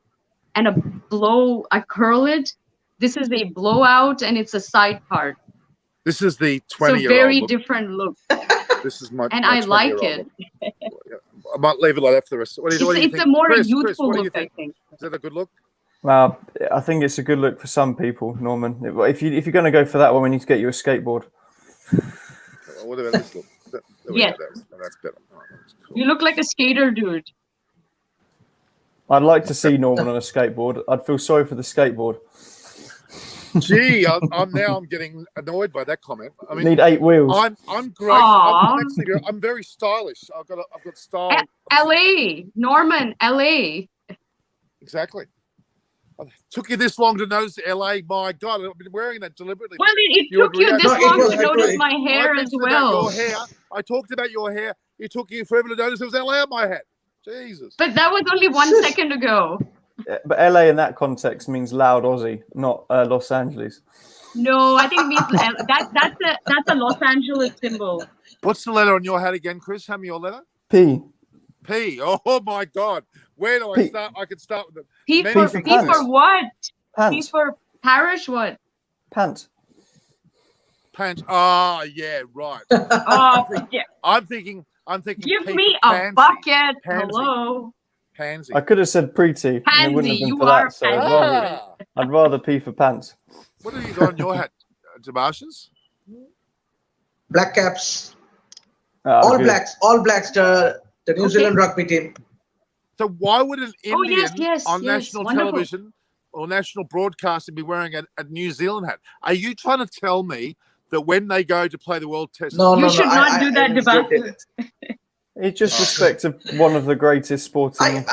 [SPEAKER 2] and I curl it. This is a blowout and it's a side part.
[SPEAKER 1] This is the
[SPEAKER 2] So
[SPEAKER 1] 20-year-old
[SPEAKER 2] very
[SPEAKER 1] look.
[SPEAKER 2] different look.
[SPEAKER 1] This is my
[SPEAKER 2] And
[SPEAKER 1] my
[SPEAKER 2] I like
[SPEAKER 1] 20-year-old
[SPEAKER 2] it.
[SPEAKER 1] look. I might leave it like that for the rest. What do you
[SPEAKER 2] It's
[SPEAKER 1] think?
[SPEAKER 2] a more
[SPEAKER 1] Chris,
[SPEAKER 2] youthful
[SPEAKER 1] what do you
[SPEAKER 2] look,
[SPEAKER 1] think?
[SPEAKER 2] I think.
[SPEAKER 1] Is that a good look?
[SPEAKER 3] Well, I think it's a good look for some people, Norman. If you're going to go for that one, we need to get you a skateboard.
[SPEAKER 1] What about this look?
[SPEAKER 2] Yes.
[SPEAKER 1] That's better. Oh, that's cool.
[SPEAKER 2] You look like a skater, dude.
[SPEAKER 3] I'd like to see Norman on a skateboard. I'd feel sorry for the skateboard.
[SPEAKER 1] Gee, I'm getting annoyed by that comment. I mean,
[SPEAKER 3] Need 8 wheels.
[SPEAKER 1] I'm great. I'm very stylish. I've got style.
[SPEAKER 2] LA, Norman, LA.
[SPEAKER 1] Exactly. It took you this long to notice LA. My God, I've been wearing that deliberately.
[SPEAKER 2] Well, it took you this long to notice my hair as well.
[SPEAKER 1] Your hair. I talked about your hair. It took you forever to notice it was LA on my head. Jesus.
[SPEAKER 2] But that was only 1 second ago.
[SPEAKER 3] But LA in that context means loud Aussie, not Los Angeles.
[SPEAKER 2] No, I think it means that's a Los Angeles symbol.
[SPEAKER 1] What's the letter on your hat again, Chris? Hand me your letter.
[SPEAKER 3] P.
[SPEAKER 1] P. Oh my God. Where do I start? I could start with the
[SPEAKER 2] P for what?
[SPEAKER 3] Pants.
[SPEAKER 2] P for parish what?
[SPEAKER 3] Pants.
[SPEAKER 1] Pants. Oh yeah, right.
[SPEAKER 2] Oh, yeah.
[SPEAKER 1] I'm thinking.
[SPEAKER 2] Give
[SPEAKER 1] P
[SPEAKER 2] me
[SPEAKER 1] for
[SPEAKER 2] a
[SPEAKER 1] pansy.
[SPEAKER 2] bucket.
[SPEAKER 1] Pansy.
[SPEAKER 2] Hello.
[SPEAKER 1] Pansy.
[SPEAKER 3] I could have said pretty, and it wouldn't have been
[SPEAKER 2] You
[SPEAKER 3] for
[SPEAKER 2] are
[SPEAKER 3] that. So I'd rather P for pants.
[SPEAKER 1] What have you got on your hat, Debashis?
[SPEAKER 4] Black caps.
[SPEAKER 3] Ah,
[SPEAKER 4] All
[SPEAKER 3] good.
[SPEAKER 4] blacks. The New Zealand rugby team.
[SPEAKER 1] So why would an Indian on national
[SPEAKER 2] wonderful.
[SPEAKER 1] television or national broadcasting be wearing a New Zealand hat? Are you trying to tell me that when they go to play the World Test,
[SPEAKER 2] You should not do that, Debashis.
[SPEAKER 3] It's just respect of one of the greatest sporting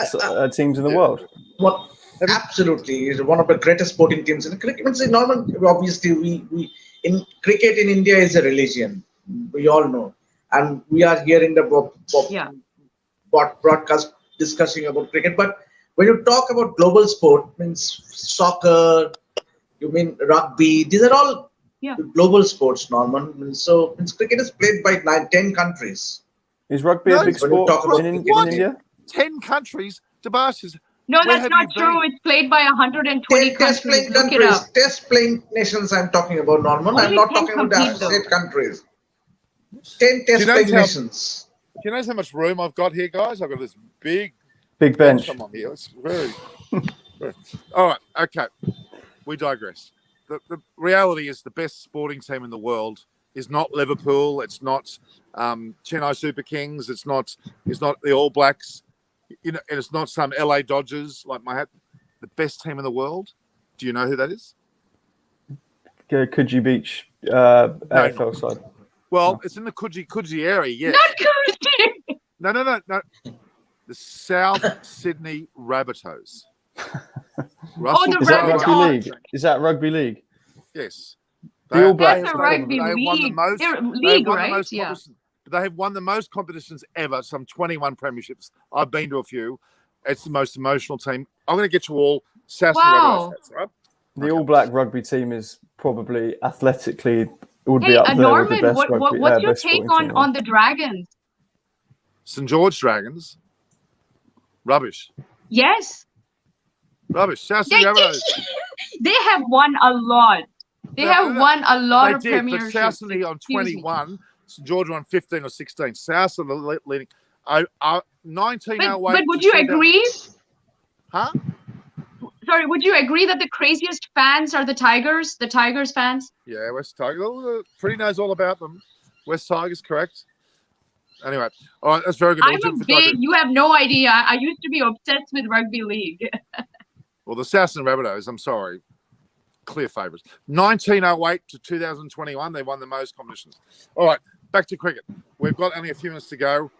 [SPEAKER 3] teams in the world.
[SPEAKER 4] What? Absolutely, is one of the greatest sporting teams in cricket. See, Norman, obviously, we in cricket in India is a religion. We all know, and we are here in the broadcast discussing about cricket. But when you talk about global sport, means soccer, you mean rugby. These are all global sports, Norman. So cricket is played by 10 countries.
[SPEAKER 3] Is rugby a big sport in India?
[SPEAKER 1] 10 countries, Debashis.
[SPEAKER 2] No, that's not true. It's played by 120 countries. Look it up.
[SPEAKER 4] Test playing nations I'm talking about, Norman. I'm not talking about the associate countries. 10 test playing nations.
[SPEAKER 1] Do you know how much room I've got here, guys? I've got this big
[SPEAKER 3] bench.
[SPEAKER 1] Come on here. It's very... All right. Okay. We digress. The reality is the best sporting team in the world is not Liverpool. It's not Chennai Super Kings. It's not the All Blacks. And it's not some LA Dodgers like my hat. The best team in the world. Do you know who that is?
[SPEAKER 3] Coogee Beach AFL side.
[SPEAKER 1] Well, it's in the Coogee area. Yes.
[SPEAKER 2] Not Coogee.
[SPEAKER 1] No. The South Sydney Rabbitohs.
[SPEAKER 3] Is that rugby league? Is that rugby league?
[SPEAKER 1] Yes.
[SPEAKER 3] The All Blacks.
[SPEAKER 2] That's a rugby league. League, right? Yeah.
[SPEAKER 1] They have won the most competitions ever, some 21 premierships. I've been to a few. It's the most emotional team. I'm going to get you all South Sydney Rabbitohs hats, right?
[SPEAKER 3] The All Black rugby team is probably athletically would be up there
[SPEAKER 2] Norman,
[SPEAKER 3] with the best rugby.
[SPEAKER 2] What's your take on the Dragons?
[SPEAKER 1] St. George Dragons. Rubbish.
[SPEAKER 2] Yes.
[SPEAKER 1] Rubbish. South Sydney Rabbitohs.
[SPEAKER 2] They have won a lot. They have won a lot of premierships.
[SPEAKER 1] But South Sydney on 21. St. George on 15 or 16. South are the leading. 1908.
[SPEAKER 2] But would you agree?
[SPEAKER 1] Huh?
[SPEAKER 2] Sorry, would you agree that the craziest fans are the Tigers? The Tigers fans?
[SPEAKER 1] Yeah, West Tigers. Pretty knows all about them. West Tigers, correct. Anyway, all right, that's very good.
[SPEAKER 2] You have no idea. I used to be obsessed with rugby league.
[SPEAKER 1] Well, the South Sydney Rabbitohs, I'm sorry, clear favourites. 1908 to 2021, they won the most competitions. All right, back to cricket. We've got only a few minutes to go.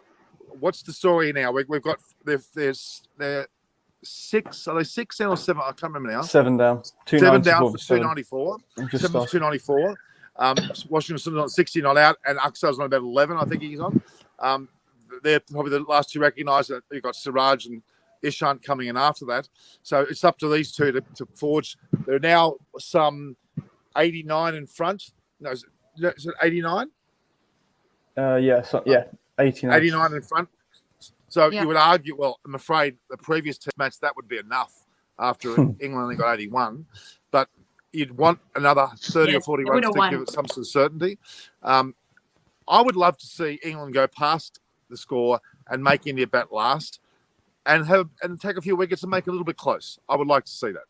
[SPEAKER 1] What's the story now? We've got they're 6. Are they 6 down or 7? I can't remember now.
[SPEAKER 3] 7 down.
[SPEAKER 1] 7 down
[SPEAKER 3] 294
[SPEAKER 1] for
[SPEAKER 3] for
[SPEAKER 1] 294.
[SPEAKER 3] Just
[SPEAKER 1] 7 for 294. Washington's on 60 not out, and Aksar's on about 11. I think he's on. They're probably the last two recognised. You've got Siraj and Ishant coming in after that. So it's up to these two to forge. There are now some 89 in front. No, is it 89?
[SPEAKER 3] Yeah, 89.
[SPEAKER 1] 89 in front. So you would argue, well, I'm afraid the previous test match, that would be enough after England only got 81. But you'd want another 30 or 40 runs to give it some sort of certainty. I would love to see England go past the score and make India bat last and take a few wickets and make it a little bit close. I would like to see that.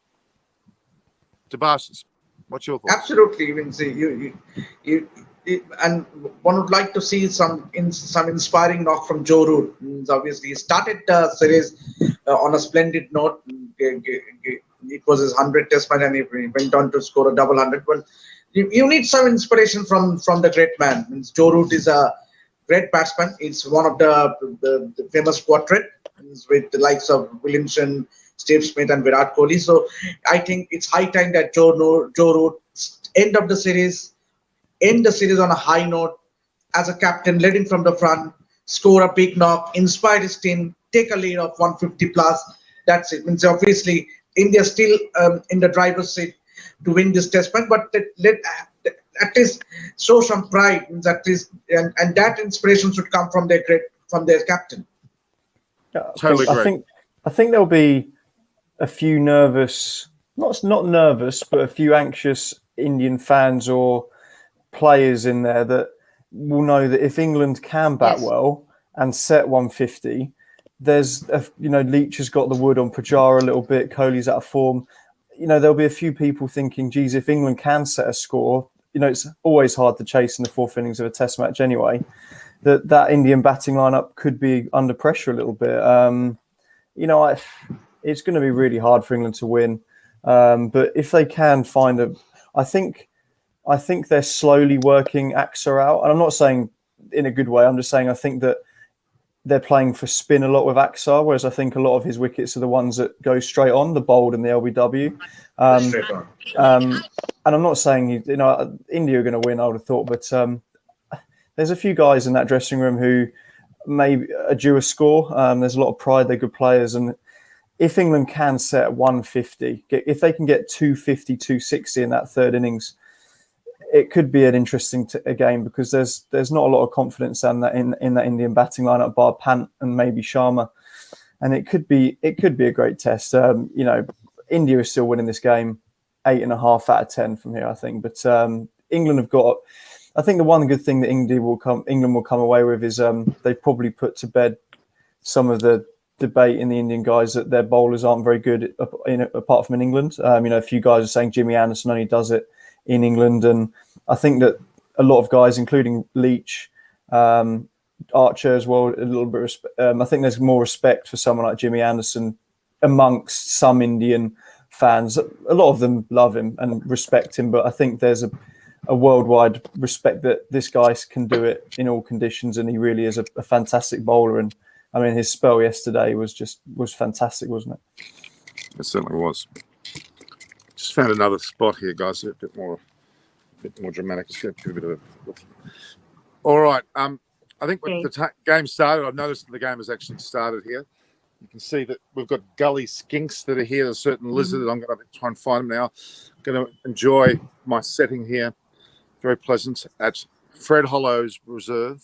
[SPEAKER 1] Debasis, what's your thoughts?
[SPEAKER 4] Absolutely, Vinci. And one would like to see some inspiring knock from Joe Root. Obviously, he started the series on a splendid note. It was his 100th test match, and he went on to score a double 100. But you need some inspiration from the great man. Joe Root is a great batsman. It's one of the famous quartet with the likes of Williamson, Steve Smith, and Virat Kohli. So I think it's high time that Joe Root end the series on a high note as a captain, leading from the front, score a big knock, inspire his team, take a lead of 150 plus. That's it. Means obviously India still in the driver's seat to win this test match, but let at least show some pride. That is, and that inspiration should come from their captain.
[SPEAKER 3] Yeah,
[SPEAKER 1] Totally agree.
[SPEAKER 3] I think there'll be a few nervous, not nervous, but a few anxious Indian fans or players in there that will know that if England can bat well and set 150, there's Leach has got the wood on Pujara a little bit, Kohli's out of form. There'll be a few people thinking, geez, if England can set a score, it's always hard to chase in the fourth innings of a test match anyway, that Indian batting lineup could be under pressure a little bit. It's going to be really hard for England to win. But if they can find I think they're slowly working Axar out. And I'm not saying in a good way. I'm just saying I think that they're playing for spin a lot with Axar, whereas I think a lot of his wickets are the ones that go straight on, the bowled and the LBW. And I'm not saying India are going to win, I would have thought, but there's a few guys in that dressing room who maybe are due a score. There's a lot of pride, they're good players, and if England can set 150, if they can get 250, 260 in that third innings, it could be an interesting game because there's not a lot of confidence in that Indian batting lineup bar Pant and maybe Sharma, and it could be a great test. India is still winning this game 8.5 out of 10 from here, I think. But England have got. I think the one good thing that England will come away with is they've probably put to bed some of the debate in the Indian guys that their bowlers aren't very good apart from in England. A few guys are saying Jimmy Anderson only does it in England, and I think that a lot of guys, including Leach, Archer as well, a little bit. I think there's more respect for someone like Jimmy Anderson amongst some Indian fans. A lot of them love him and respect him, but I think there's a worldwide respect that this guy can do it in all conditions, and he really is a fantastic bowler. And I mean, his spell yesterday was fantastic, wasn't it?
[SPEAKER 1] It certainly was. Just found another spot here, guys. A bit more dramatic. Just get a bit of a look. All right. I think when the game started, I've noticed that the game has actually started here. You can see that we've got gully skinks that are here. There's a certain lizard that I'm going to try and find them now. I'm going to enjoy my setting here. Very pleasant at Fred Hollow's Reserve.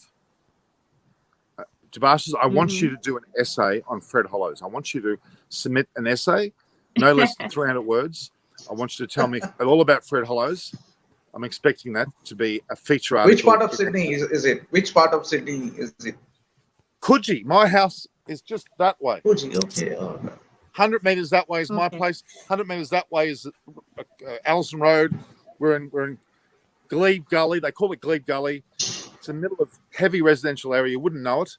[SPEAKER 1] Tabashas, I want you to do an essay on Fred Hollows. I want you to submit an essay, no less than 300 words. I want you to tell me all about Fred Hollows. I'm expecting that to be a feature article.
[SPEAKER 4] Which part of Sydney is it? Which part of Sydney is it?
[SPEAKER 1] Coogee. My house is just that way.
[SPEAKER 4] Coogee, okay.
[SPEAKER 1] 100 metres that way is my place. 100 metres that way is Allison Road. We're in Glebe Gully. They call it Glebe Gully. It's in the middle of heavy residential area. You wouldn't know it.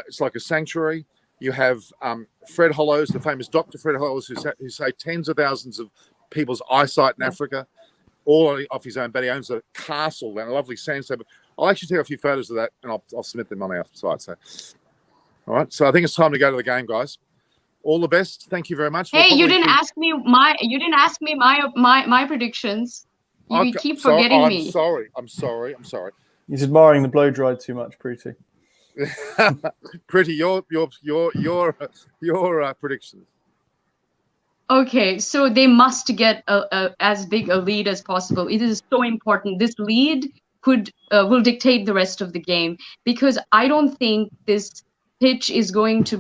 [SPEAKER 1] It's like a sanctuary. You have Fred Hollows, the famous Dr. Fred Hollows, who saved tens of thousands of people's eyesight in Africa, all off his own. But he owns a castle and a lovely sandstone. But I'll actually take a few photos of that, and I'll submit them on our site. So, all right. So I think it's time to go to the game, guys. all the best. Thank you very much.
[SPEAKER 2] Hey, you didn't ask me my predictions. You keep forgetting me.
[SPEAKER 1] I'm sorry.
[SPEAKER 3] He's admiring the blow dry too much, Preeti.
[SPEAKER 1] Pretty, your predictions.
[SPEAKER 2] Okay, so they must get as big a lead as possible. It is so important. This lead will dictate the rest of the game, because I don't think this pitch is going to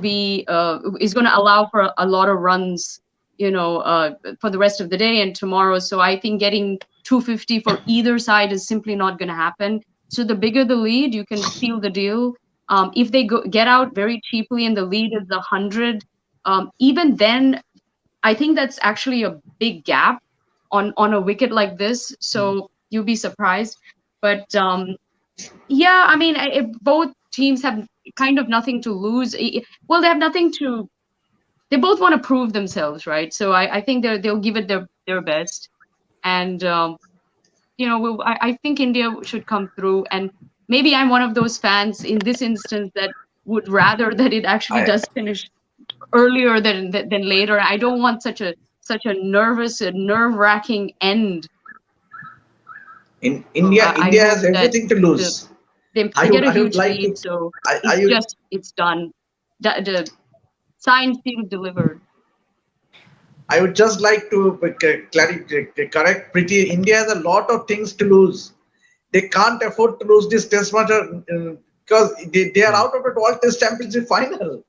[SPEAKER 2] allow for a lot of runs, for the rest of the day and tomorrow. So I think getting 250 for either side is simply not going to happen. So the bigger the lead, you can seal the deal. If they get out very cheaply and the lead is 100, even then, I think that's actually a big gap on a wicket like this. So you'll be surprised. But yeah, I mean, if both teams have kind of nothing to lose. Well, they have nothing to. They both want to prove themselves, right? So I think they'll give it their best. And I think India should come through. And maybe I'm one of those fans in this instance that would rather that it actually does finish earlier than later. I don't want such a nerve-wracking end.
[SPEAKER 4] In India has everything to lose.
[SPEAKER 2] They get a huge lead, so it's done. The sign sealed, delivered.
[SPEAKER 4] I would just like to correct Preeti. India has a lot of things to lose. They can't afford to lose this test match because they are out of the World Test Championship final.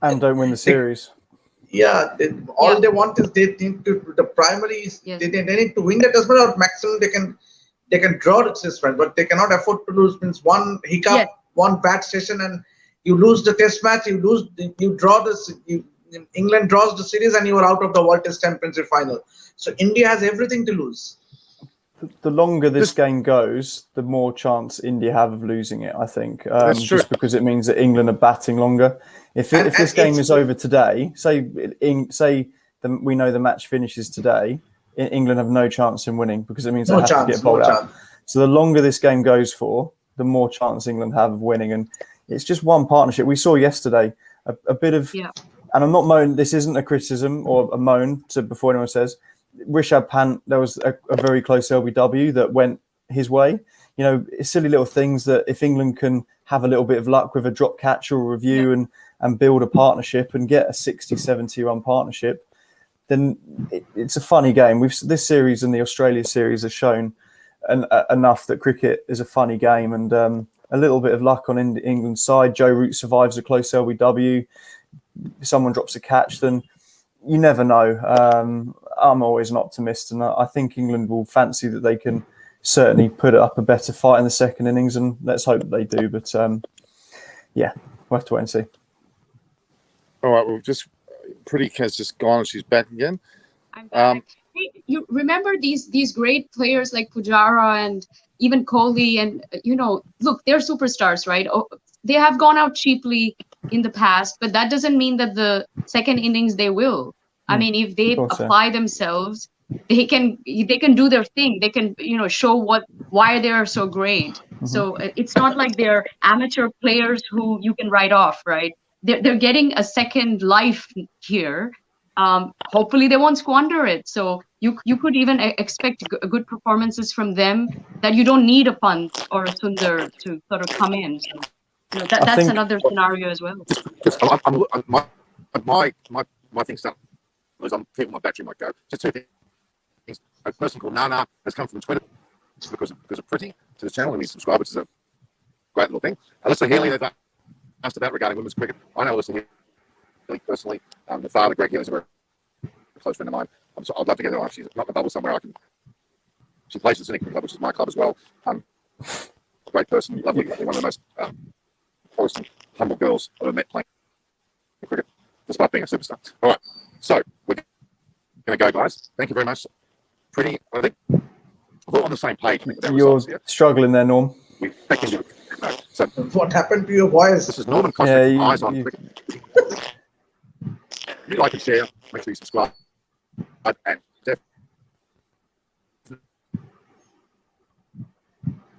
[SPEAKER 3] And don't win the series.
[SPEAKER 4] They want is they need to the primaries. Yes. They need to win the test match, or maximum they can draw the test match, but they cannot afford to lose. Means one hiccup, one bad session, and you lose the test match. You draw this. England draws the series, and you are out of the World Test Championship final. So India has everything to lose.
[SPEAKER 3] The longer this game goes, the more chance India have of losing it, I think.
[SPEAKER 1] That's true.
[SPEAKER 3] Just because it means that England are batting longer. If this game is over today, we know the match finishes today, England have no chance in winning, because it means they have to get bowled out. So the longer this game goes for, the more chance England have of winning. And it's just one partnership. We saw yesterday a bit of, and I'm not moaning, this isn't a criticism or a moan before anyone says, Rishabh Pant, there was a very close LBW that went his way. Silly little things that if England can have a little bit of luck with a drop catch or a review and build a partnership and get a 60, 70 run partnership, then it's a funny game. This series and the Australia series has shown enough that cricket is a funny game, and a little bit of luck on England's side. Joe Root survives a close LBW. Someone drops a catch, then you never know. I'm always an optimist, and I think England will fancy that they can certainly put up a better fight in the second innings, and let's hope that they do. But we'll have to wait and see.
[SPEAKER 1] All right, well, Pretty has just gone, and she's back again.
[SPEAKER 2] I'm back. Hey, you remember these great players like Pujara and even Kohli, and look, they're superstars, right? They have gone out cheaply in the past, but that doesn't mean that the second innings they will. I mean, if they apply themselves, they can do their thing. They can show why they are so great. Mm-hmm. So it's not like they're amateur players who you can write off, right? They're getting a second life here. Hopefully they won't squander it. So you could even expect good performances from them, that you don't need a Pant or a Sundar to sort of come in. So that's another scenario as well.
[SPEAKER 1] My thing's done. I'm feeling my battery might go. Just two things. A person called Nana has come from Twitter because of Pretty to the channel, and he's subscribed, which is a great little thing. Alyssa Healy, they've asked about regarding women's cricket. I know Alyssa Healy personally. The father, Greg Healy, is a very close friend of mine. I'd love to get her on. She's not in the bubble somewhere. She plays for the Cynic Club, which is my club as well. Great person, lovely, one of the most honest and humble girls I've ever met playing cricket, despite being a superstar. All right. So we're going to go, guys. Thank you very much. Pretty, I think we're all on the same page.
[SPEAKER 3] You're struggling there, Norm.
[SPEAKER 4] So what happened to your voice?
[SPEAKER 1] This is Norman Cosmic Eyes on Cricket. If you like and share, make sure you subscribe. And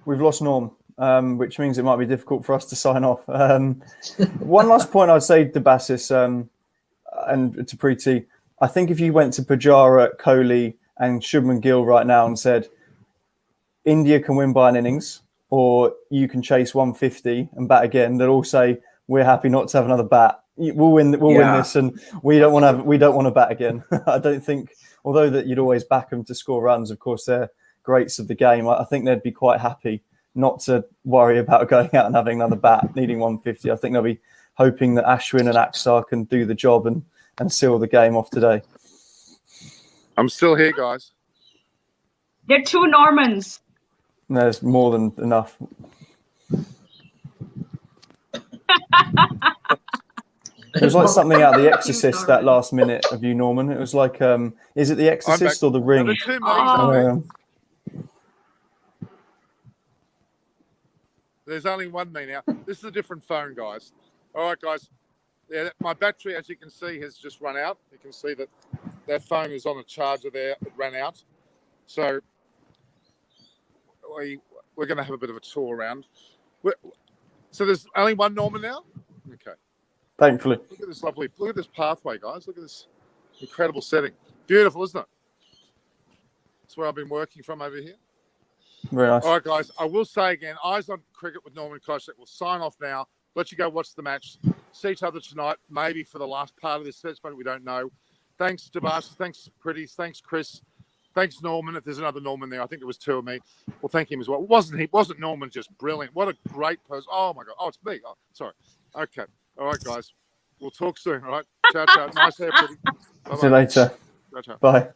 [SPEAKER 3] we've lost Norm, which means it might be difficult for us to sign off. One last point I'd say, Debasis. and to Preeti, I think if you went to Pujara, Kohli, and Shubman Gill right now and said, India can win by an innings, or you can chase 150 and bat again, they'll all say, we're happy not to have another bat. We'll win this, and we don't want to bat again. I don't think, although that you'd always back them to score runs, of course they're greats of the game. I think they'd be quite happy not to worry about going out and having another bat, needing 150. I think they'll be hoping that Ashwin and Axar can do the job and seal the game off today.
[SPEAKER 1] I'm still here, guys.
[SPEAKER 2] They're two Normans.
[SPEAKER 3] There's more than enough. It was like something out of The Exorcist, that last minute of you, Norman. It was like, is it The Exorcist or The Ring?
[SPEAKER 1] The two me's There's only one me now. This is a different phone, guys. All right, guys. Yeah, my battery, as you can see, has just run out. You can see that phone is on a charger there. It ran out. So we're going to have a bit of a tour around. So there's only one Norman now? Okay.
[SPEAKER 3] Thankfully.
[SPEAKER 1] Look at this pathway, guys. Look at this incredible setting. Beautiful, isn't it? That's where I've been working from over here.
[SPEAKER 3] Very nice.
[SPEAKER 1] All right, guys. I will say again, Eyes on Cricket with Norman Koshek. We'll sign off now. Let you go watch the match. See each other tonight, maybe for the last part of this set, but we don't know. Thanks, Dabas. Thanks, Pretty. Thanks, Chris. Thanks, Norman. If there's another Norman there, I think it was two of me. Well, thank him as well. Wasn't Norman just brilliant? What a great person. Oh, my God. Oh, it's me. Oh, sorry. Okay. All right, guys. We'll talk soon, all right? Ciao, ciao. Nice hair, Pretty. Bye-bye.
[SPEAKER 3] See you later.
[SPEAKER 1] Ciao, ciao.
[SPEAKER 3] Bye.